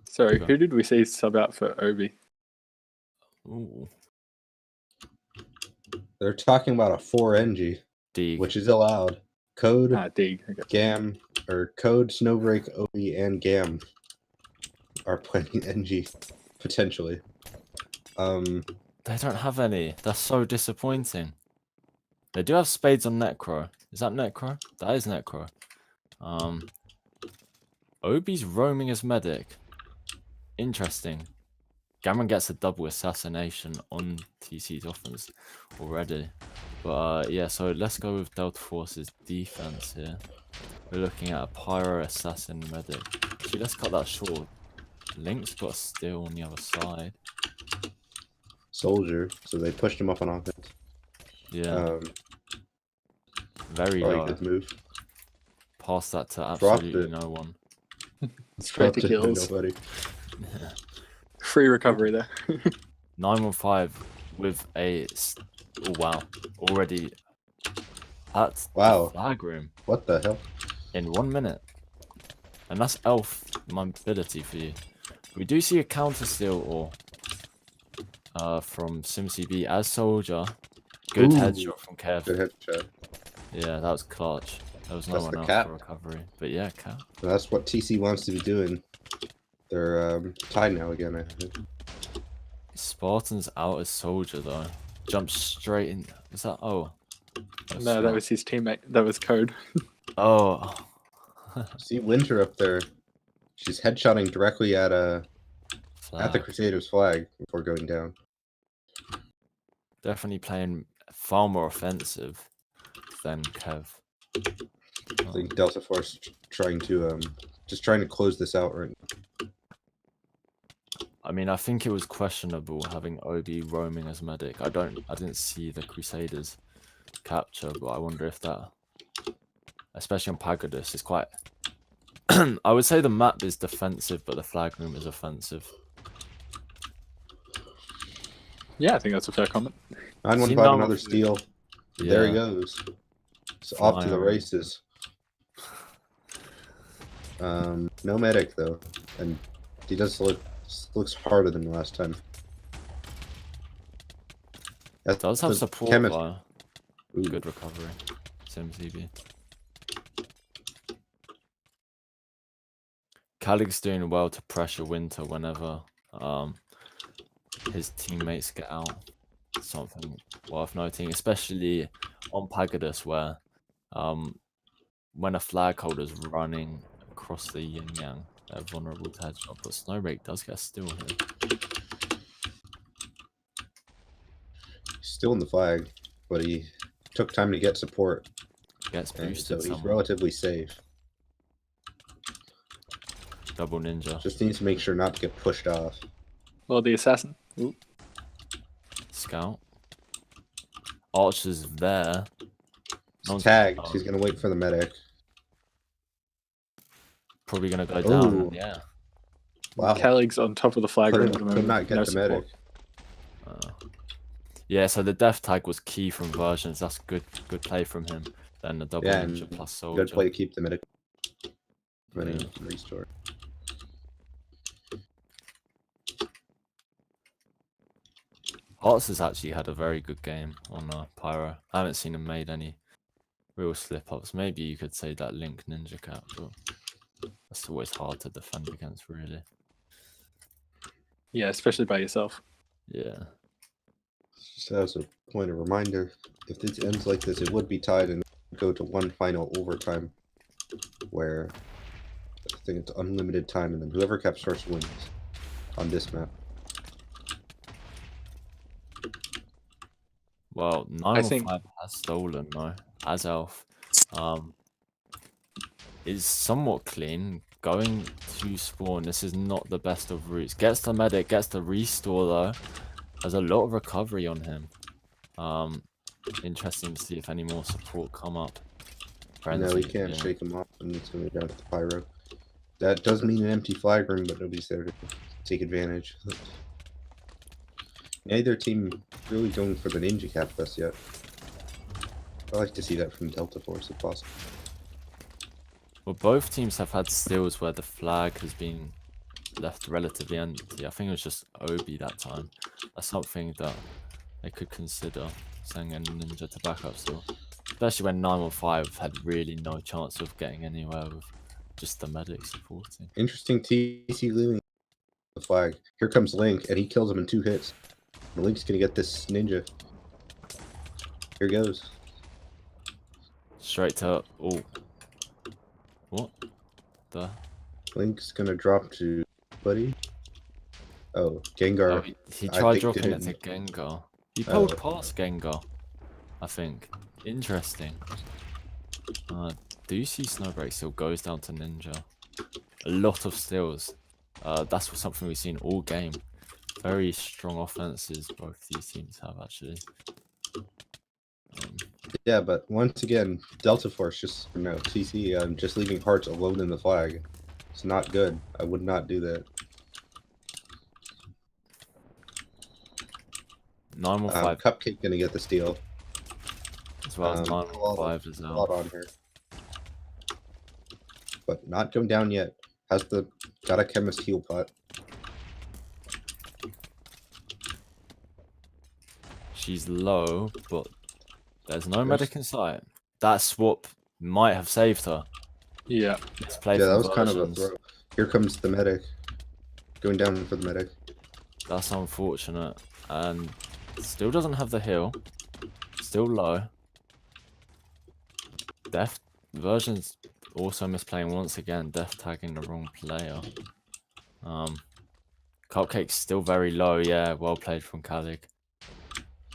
Speaker 2: Sorry,
Speaker 1: Okay.
Speaker 2: who did we see sub out for Obi?
Speaker 1: Ooh,
Speaker 3: They're talking about a 4NG,
Speaker 1: Deeg.
Speaker 3: which is allowed. Code,
Speaker 2: Deeg. Okay.
Speaker 3: Gam, or Code, Snowbreak, Obi, and Gam are playing NG, potentially.
Speaker 1: They don't have any. That's so disappointing. They do have spades on Necro. Is that Necro? That is Necro. Obi's roaming as medic. Interesting. Gammon gets a double assassination on TC's offense already. But yeah, so let's go with Delta Force's defense here. We're looking at a Pyro Assassin medic. Actually, let's cut that short. Link's got a steal on the other side.
Speaker 3: Soldier, so they pushed him up on offense.
Speaker 1: Yeah. Very
Speaker 3: good move.
Speaker 1: Pass that to
Speaker 3: Dropped
Speaker 1: absolutely
Speaker 3: it.
Speaker 1: no one.
Speaker 2: Straight to
Speaker 3: Dropped it to
Speaker 2: kills.
Speaker 3: nobody.
Speaker 2: Free recovery there.
Speaker 1: 915 with a... Oh, wow. Already at
Speaker 3: Wow.
Speaker 1: the flag room
Speaker 3: What the hell?
Speaker 1: in 1 minute. And that's elf mobility for you. We do see a counter steal from SimCB as soldier. Good
Speaker 3: Ooh.
Speaker 1: headshot from Kev.
Speaker 3: Good headshot.
Speaker 1: Yeah, that was clutch. There was no
Speaker 3: That's
Speaker 1: one
Speaker 3: the
Speaker 1: else
Speaker 3: cap.
Speaker 1: for recovery. But yeah, cap.
Speaker 3: That's what TC wants to be doing. They're tied now again, I think.
Speaker 1: Spartan's out as soldier though. Jumps straight in. Was that? Oh.
Speaker 2: No, that was his teammate. That was Code.
Speaker 1: Oh.
Speaker 3: See Winter up there. She's headshotting directly at the
Speaker 1: Flag.
Speaker 3: Crusaders flag before going down.
Speaker 1: Definitely playing far more offensive than Kev.
Speaker 3: I think Delta Force trying to just trying to close this out right now.
Speaker 1: I mean, I think it was questionable having Obi roaming as medic. I didn't see the Crusaders capture, but I wonder if that, especially on Pagadus, is quite. I would say the map is defensive, but the flag room is offensive.
Speaker 2: Yeah, I think that's a fair comment.
Speaker 3: 915
Speaker 1: now-
Speaker 3: another steal. There he
Speaker 1: Yeah.
Speaker 3: goes. It's off to the
Speaker 1: Flying.
Speaker 3: races. No medic though, and he looks harder than last time.
Speaker 1: Does have
Speaker 3: the
Speaker 1: support
Speaker 3: chemist-
Speaker 1: though.
Speaker 3: Ooh.
Speaker 1: Good recovery. SimCB. Calig's doing well to pressure Winter whenever his teammates get out. Something worth noting, especially on Pagadus, where when a flag holder's running across the yin yang, they're vulnerable to headshot. But Snowbreak does get a steal here.
Speaker 3: He's still in the flag, but he took time to get support,
Speaker 1: Gets
Speaker 3: and
Speaker 1: boosted.
Speaker 3: so he's
Speaker 1: Someone.
Speaker 3: relatively safe.
Speaker 1: Double ninja.
Speaker 3: Just needs to make sure not to get pushed off.
Speaker 2: Well, the assassin. Ooh.
Speaker 1: Scout. Archer's there. No one's-
Speaker 3: Tagged.
Speaker 1: oh,
Speaker 3: He's gonna wait for the medic.
Speaker 1: probably gonna go down.
Speaker 3: Ooh.
Speaker 1: Yeah.
Speaker 3: Wow.
Speaker 2: Calig's on top of the flag room at the
Speaker 3: Could
Speaker 2: moment.
Speaker 3: not get
Speaker 2: No
Speaker 3: the
Speaker 2: support.
Speaker 3: medic.
Speaker 1: Yeah, so the death tag was key from versions. That's good play from him. Then the double
Speaker 3: Yeah,
Speaker 1: ninja
Speaker 3: and
Speaker 1: plus soldier.
Speaker 3: Good play to keep the medic running
Speaker 1: Yeah.
Speaker 3: restore.
Speaker 1: Hearts has actually had a very good game on Pyro. I haven't seen him made any real slip-ups. Maybe you could say that Link Ninja Cap, but that's always hard to defend against, really.
Speaker 2: Yeah, especially by yourself.
Speaker 1: Yeah.
Speaker 3: Just as a point of reminder, if this ends like this, it would be tied and go to one final overtime, where I think it's unlimited time, and then whoever caps first wins on this map.
Speaker 1: Well,
Speaker 2: I think-
Speaker 1: 915 has stolen, though, as Elf. Is somewhat clean. Going to spawn, this is not the best of routes. Gets the medic, gets the restore, though. There's a lot of recovery on him. Interesting to see if any more support come up.
Speaker 3: No, he
Speaker 1: Frenzy,
Speaker 3: can't
Speaker 1: yeah.
Speaker 3: shake him off, and it's going to go down to the pyro. That does mean an empty flag room, but nobody's there to take advantage. Neither team really going for the ninja cap just yet. I like to see that from Delta Force if possible.
Speaker 1: Well, both teams have had steals where the flag has been left relatively empty. I think it was just Obi that time. That's something that they could consider, sending a ninja to back up still. Especially when 915 had really no chance of getting anywhere with just the medic supporting.
Speaker 3: Interesting TC leaving the flag. Here comes Link, and he kills him in 2 hits. And Link's going to get this ninja. Here goes.
Speaker 1: Straight to... Oh. What? The...
Speaker 3: Link's going to drop to Buddy. Oh, Gengar.
Speaker 1: Oh, he
Speaker 3: I
Speaker 1: tried
Speaker 3: think
Speaker 1: dropping it
Speaker 3: didn't-
Speaker 1: to Gengar. He pulled
Speaker 3: Oh.
Speaker 1: past Gengar, I think. Interesting. Do you see Snowbreak still goes down to Ninja? A lot of steals. That's something we've seen all game. Very strong offenses both these teams have, actually.
Speaker 3: Yeah, but once again, Delta Force TC just leaving Hearts alone in the flag. It's not good. I would not do that.
Speaker 1: 915
Speaker 3: Cupcake gonna get the steal.
Speaker 1: as well as
Speaker 3: a lot
Speaker 1: 915 as
Speaker 3: A lot
Speaker 1: well.
Speaker 3: on her, but not going down yet. Got a chemist heal pot.
Speaker 1: She's low, but there's no medic in sight. That swap might have saved her.
Speaker 2: Yeah.
Speaker 1: Let's play
Speaker 3: Yeah, that
Speaker 1: from
Speaker 3: was kind of a
Speaker 1: versions.
Speaker 3: throw. Here comes the medic. Going down for the medic.
Speaker 1: That's unfortunate. And still doesn't have the heal. Still low. Versions also misplaying once again, death tagging the wrong player. Cupcake's still very low, yeah, well played from Kalik.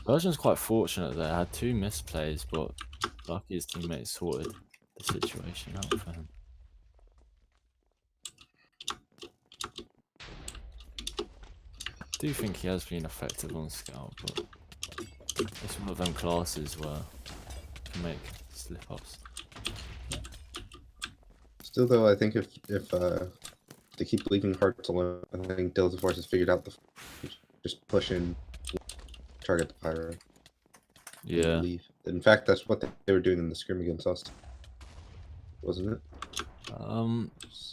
Speaker 1: Version's quite fortunate there, had 2 misplays, but lucky his teammates sorted the situation out for him. I do think he has been effective on Scout, but it's one of them classes where you can make slip-ups.
Speaker 3: Still, though, I think if they keep leaving hearts alone, I think Delta Force has figured out the just push in, target the pyro.
Speaker 1: Yeah.
Speaker 3: Leave. In fact, that's what they were doing in the scrim against us, wasn't it?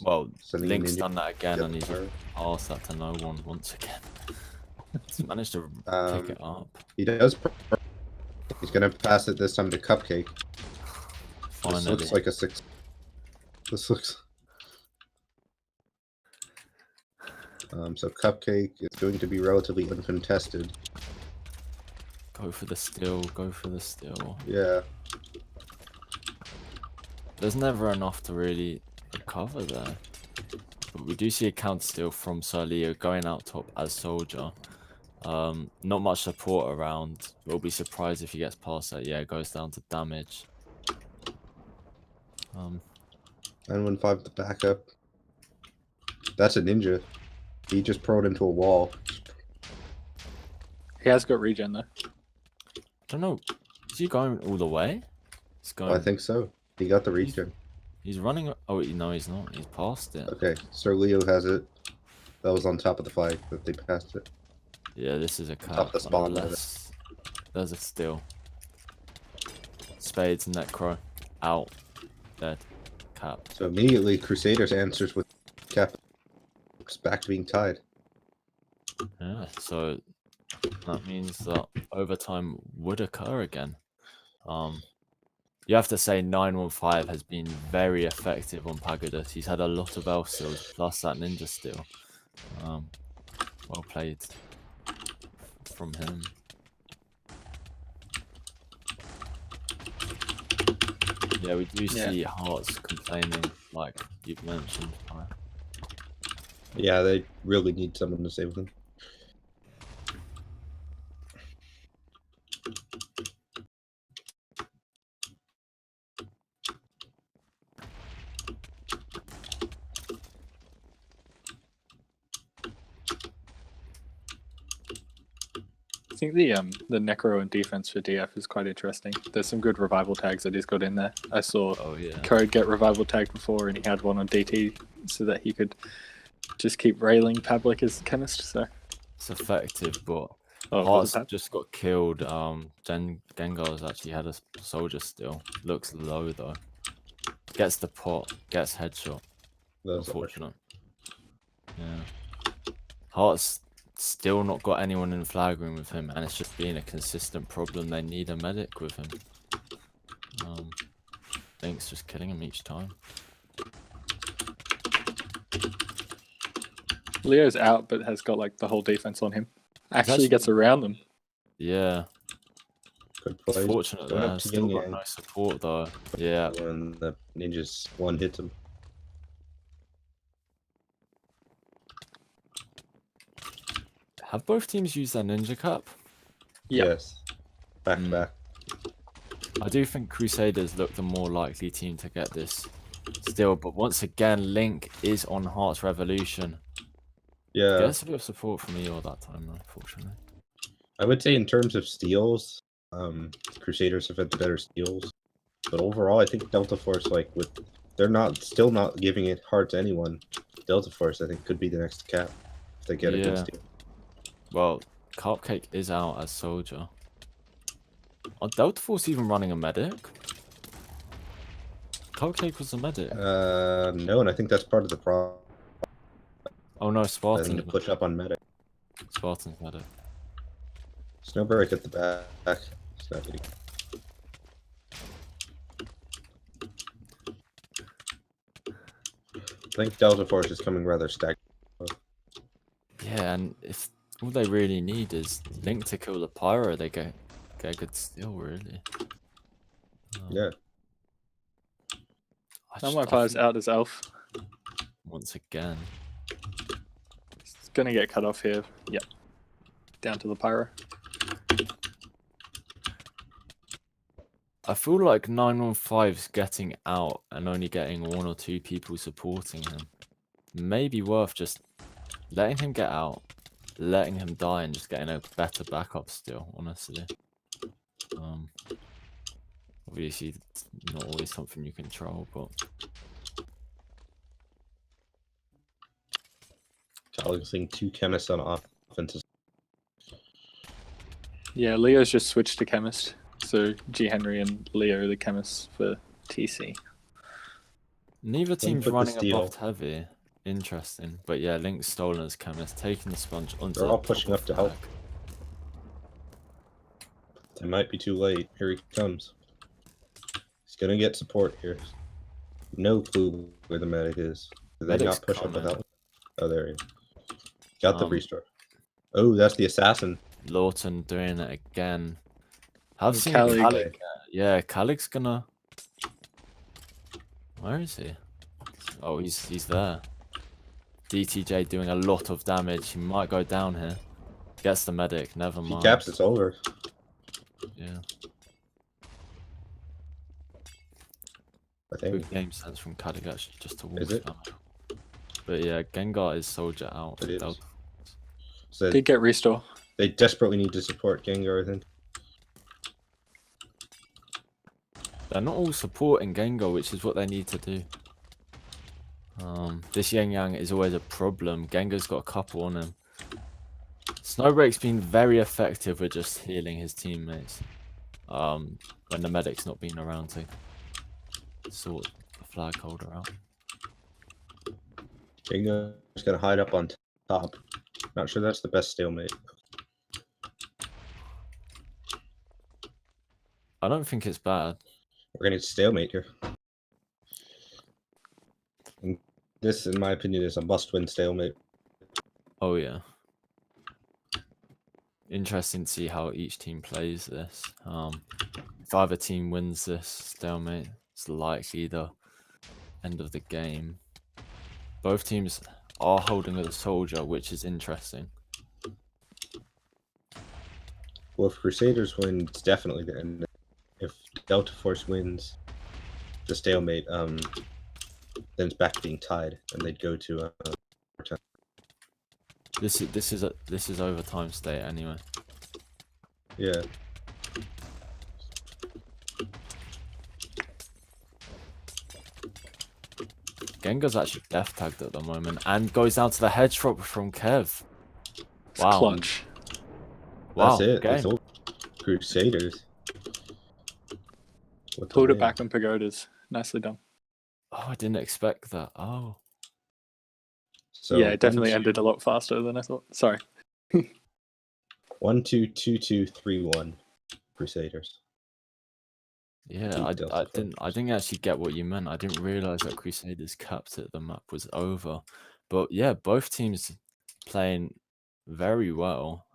Speaker 1: Well,
Speaker 3: Sending
Speaker 1: Link's
Speaker 3: Ninja
Speaker 1: done that again,
Speaker 3: get
Speaker 1: and
Speaker 3: the
Speaker 1: he's
Speaker 3: pyro.
Speaker 1: passed that to no one once again. He's managed to pick it up.
Speaker 3: He does. He's gonna pass it this time to Cupcake.
Speaker 1: Finally.
Speaker 3: This looks like a 6. This looks. So Cupcake is going to be relatively uncontested.
Speaker 1: Go for the steal, go for the steal.
Speaker 3: Yeah.
Speaker 1: There's never enough to really recover there. But we do see a counter steal from Sir Leo going out top as Soldier. Not much support around. We'll be surprised if he gets past that. Yeah, it goes down to damage.
Speaker 3: 915 the backup. That's a ninja. He just pro'd into a wall.
Speaker 2: He has got regen though.
Speaker 1: I don't know. Is he going all the way? He's going.
Speaker 3: I think so. He got the regen.
Speaker 1: He's running. Oh, no, he's not. He's past it.
Speaker 3: Okay, Sir Leo has it. That was on top of the flag that they passed it.
Speaker 1: Yeah, this is a cap.
Speaker 3: Top the spawn.
Speaker 1: Unless there's a steal. Spades, Necro, out, dead, cap.
Speaker 3: So immediately, Crusaders answers with cap. It's back to being tied.
Speaker 1: Yeah, so that means that overtime would occur again. You have to say 915 has been very effective on Pagodas. He's had a lot of elf steals plus that ninja steal. Well played from him. Yeah, we do see Hearts complaining, like you've mentioned.
Speaker 3: Yeah, they really need someone to save them.
Speaker 2: I think the Necro and defense for DF is quite interesting. There's some good revival tags that he's got in there. I saw Code get revival tagged before, and he had one on DT so that he could just keep railing Pavlik as chemist. So
Speaker 1: it's effective, but
Speaker 2: Oh,
Speaker 1: Hearts just got killed. Gengar's actually had a soldier still. Looks low though. Gets the pot, gets headshot.
Speaker 3: Those
Speaker 1: Unfortunate. Yeah. Hearts still not got anyone in flag room with him, and it's just been a consistent problem. They need a medic with him. Link's just killing him each time.
Speaker 2: Leo's out, but has got like the whole defense on him. Actually
Speaker 1: actually-
Speaker 2: gets around them.
Speaker 1: Yeah.
Speaker 3: Good
Speaker 1: It's
Speaker 3: plays.
Speaker 1: fortunate
Speaker 3: Going
Speaker 1: there.
Speaker 3: up to
Speaker 1: Still got
Speaker 3: Yin
Speaker 1: no support though. Yeah.
Speaker 3: when the ninjas one hits him.
Speaker 1: Have both teams used their ninja cap?
Speaker 2: Yeah.
Speaker 3: Yes. Back to back.
Speaker 1: I do think Crusaders look the more likely team to get this still, but once again, Link is on Hearts Revolution.
Speaker 3: Yeah.
Speaker 1: Gets a bit of support from Eeyore that time, though, unfortunately.
Speaker 3: I would say in terms of steals, Crusaders have had the better steals. But overall, I think Delta Force, like they're still not giving it hard to anyone. Delta Force, I think, could be the next cap if they get a good steal.
Speaker 1: Well, Cupcake is out as soldier. Are Delta Force even running a medic? Cupcake was a medic.
Speaker 3: No, and I think that's part of the problem.
Speaker 1: Oh no,
Speaker 3: I
Speaker 1: Spartan.
Speaker 3: think to push up on medic.
Speaker 1: Spartan's medic.
Speaker 3: Snowbreak at the back. Snappity. I think Delta Force is coming rather stacked.
Speaker 1: Yeah, and if all they really need is Link to kill the pyro, they get a good steal, really.
Speaker 3: Yeah.
Speaker 2: Now my fire's
Speaker 1: think
Speaker 2: out as elf.
Speaker 1: once again.
Speaker 2: It's gonna get cut off here. Yep. Down to the pyro.
Speaker 1: I feel like 915's getting out and only getting 1 or 2 people supporting him. Maybe worth just letting him get out, letting him die, and just getting a better backup still, honestly. Obviously, it's not always something you control, but
Speaker 3: Challenging 2 chemists on offense.
Speaker 2: Yeah, Leo's just switched to chemist. So G Henry and Leo are the chemists for TC.
Speaker 1: neither team's
Speaker 3: put the
Speaker 1: running a
Speaker 3: steal.
Speaker 1: buffed heavy. Interesting. But yeah, Link's stolen as chemist, taking the sponge onto
Speaker 3: They're all
Speaker 1: the
Speaker 3: pushing
Speaker 1: top
Speaker 3: up to
Speaker 1: of
Speaker 3: help.
Speaker 1: flag.
Speaker 3: It might be too late. Here he comes. He's gonna get support here. No clue where the medic is. Did they
Speaker 1: Medic's
Speaker 3: not push up
Speaker 1: coming.
Speaker 3: with that one? Oh, there he is. Got the
Speaker 1: Um,
Speaker 3: restore. Oh, that's the assassin.
Speaker 1: Lawton doing it again. I've
Speaker 2: And
Speaker 1: seen
Speaker 2: Calig.
Speaker 1: Calig. Yeah, Calig's gonna. Where is he? Oh, he's there. DTJ doing a lot of damage. He might go down here. Gets the medic. Never
Speaker 3: If he
Speaker 1: mind.
Speaker 3: caps, it's over.
Speaker 1: Yeah.
Speaker 3: I think.
Speaker 1: Good game sense from Calig actually, just to
Speaker 3: Is it?
Speaker 1: them. But yeah, Gengar is soldier out.
Speaker 3: It is.
Speaker 1: Delta.
Speaker 3: So
Speaker 2: Did get restore.
Speaker 3: they desperately need to support Gengar, I think.
Speaker 1: They're not all supporting Gengar, which is what they need to do. This Yang Yang is always a problem. Gengar's got a couple on him. Snowbreak's been very effective with just healing his teammates. When the medic's not been around to sort the flag holder out.
Speaker 3: Gengar's gonna hide up on top. Not sure that's the best stalemate.
Speaker 1: I don't think it's bad.
Speaker 3: We're gonna get stalemate here. And this, in my opinion, is a must-win stalemate.
Speaker 1: Oh yeah. Interesting to see how each team plays this. If either team wins this stalemate, it's likely the end of the game. Both teams are holding with a soldier, which is interesting.
Speaker 3: Well, if Crusaders win, it's definitely the end. If Delta Force wins the stalemate, then it's back to being tied, and they'd go to overtime.
Speaker 1: This is overtime state anyway.
Speaker 3: Yeah.
Speaker 1: Gengar's actually death tagged at the moment and goes down to the hedge drop from Kev.
Speaker 2: It's
Speaker 1: Wow.
Speaker 2: clutch.
Speaker 1: Wow.
Speaker 3: That's it.
Speaker 1: Okay.
Speaker 3: It's all Crusaders. What the
Speaker 2: Pulled it
Speaker 3: man?
Speaker 2: back on pagodas. Nicely done.
Speaker 1: Oh, I didn't expect that. Oh.
Speaker 3: So
Speaker 2: yeah, it definitely
Speaker 3: 1-2,
Speaker 2: ended a lot faster than I thought. Sorry.
Speaker 3: 1-2, 2-2, 3-1. Crusaders.
Speaker 1: Yeah,
Speaker 3: Beat
Speaker 1: I
Speaker 3: Delta
Speaker 1: didn't actually get what you meant. I didn't realize that Crusaders capped it. The map was over. But yeah, both teams playing very well.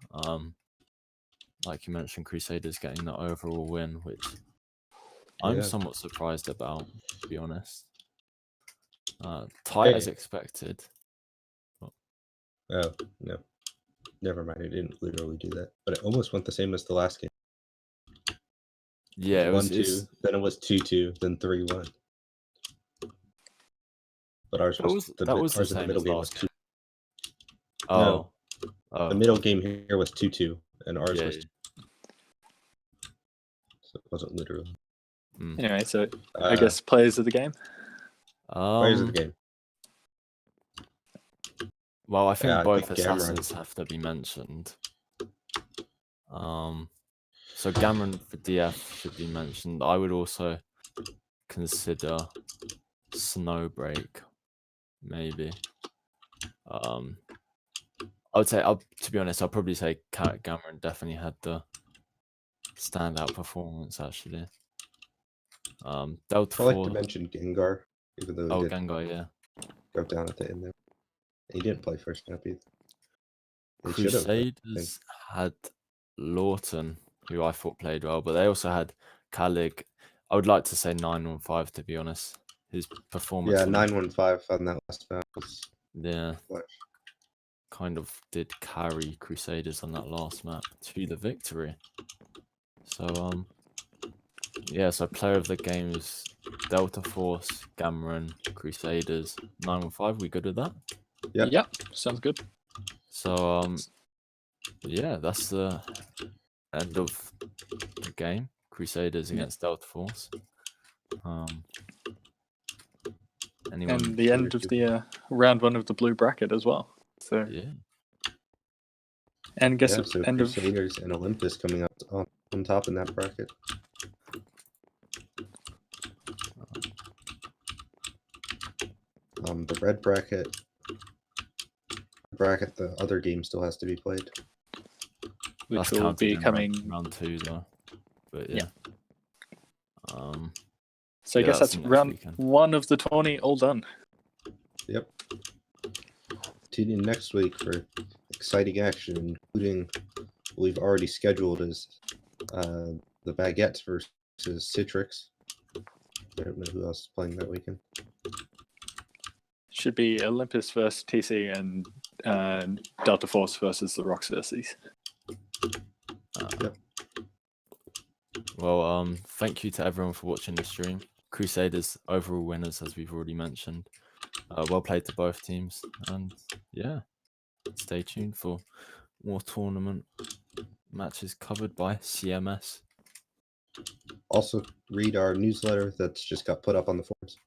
Speaker 1: Like you mentioned, Crusaders getting the overall win, which I'm
Speaker 3: Yeah.
Speaker 1: somewhat surprised about, to be honest. Tight as
Speaker 3: Hey.
Speaker 1: expected.
Speaker 3: Oh, no. Never mind. It didn't literally do that. But it almost went the same as the last game.
Speaker 1: Yeah, it was
Speaker 3: 1-2, then it was 2-2, then 3-1. But ours was the
Speaker 1: same
Speaker 3: middle
Speaker 1: as
Speaker 3: game
Speaker 1: last
Speaker 3: was 2.
Speaker 1: Oh.
Speaker 3: No.
Speaker 1: Oh.
Speaker 3: The middle game here was 2-2, and ours
Speaker 1: Yeah,
Speaker 3: was 2. So it wasn't literally.
Speaker 2: Anyway, so I guess players of the game.
Speaker 3: Players of the game.
Speaker 1: Well, I think
Speaker 3: Yeah, I
Speaker 1: both
Speaker 3: think Gamron.
Speaker 1: assassins have to be mentioned. So Gamron for DF should be mentioned. I would also consider Snowbreak, maybe. I would say, to be honest, I'll probably say Gamron definitely had the standout performance actually. Delta
Speaker 3: I like to
Speaker 1: 4.
Speaker 3: mention Gengar, even though he did
Speaker 1: Gengar, yeah.
Speaker 3: go down at the end there. He didn't play first snap either. He should have, I think.
Speaker 1: Crusaders had Lawton, who I thought played well, but they also had Calig. I would like to say 915 to be honest. his performance.
Speaker 3: Yeah,
Speaker 1: on
Speaker 3: 915 on that last map was
Speaker 1: yeah,
Speaker 3: clutch.
Speaker 1: kind of did carry Crusaders on that last map to the victory. So yeah, so player of the game is Delta Force, Gamron, Crusaders, 915. We good with that?
Speaker 3: Yep.
Speaker 2: Yep, sounds good.
Speaker 1: So yeah, that's the end of the game. Crusaders
Speaker 2: Yeah.
Speaker 1: against Delta Force. Anyone?
Speaker 2: And the end of the round 1 of the blue bracket as well. So
Speaker 1: Yeah.
Speaker 2: and guess
Speaker 3: Yeah, so
Speaker 2: end of
Speaker 3: Crusaders and Olympus coming up on top in that bracket. The red bracket, the other game still has to be played.
Speaker 2: which
Speaker 1: That's
Speaker 2: will
Speaker 1: counted
Speaker 2: be
Speaker 1: in
Speaker 2: coming.
Speaker 1: round 2 though. But yeah.
Speaker 2: So I
Speaker 1: yeah,
Speaker 2: guess
Speaker 1: that's
Speaker 2: that's
Speaker 1: next
Speaker 2: round
Speaker 1: weekend.
Speaker 2: 1 of the tourney all done.
Speaker 3: Yep. Tune in next week for exciting action, including we've already scheduled as the Baguettes versus Citrix. I don't know who else is playing that weekend.
Speaker 2: Should be Olympus versus TC and Delta Force versus the Rock Circes.
Speaker 3: Yep.
Speaker 1: Well, thank you to everyone for watching the stream. Crusaders overall winners, as we've already mentioned. Well played to both teams, and yeah, stay tuned for more tournament matches covered by CMS.
Speaker 3: Also, read our newsletter that's just got put up on the forums.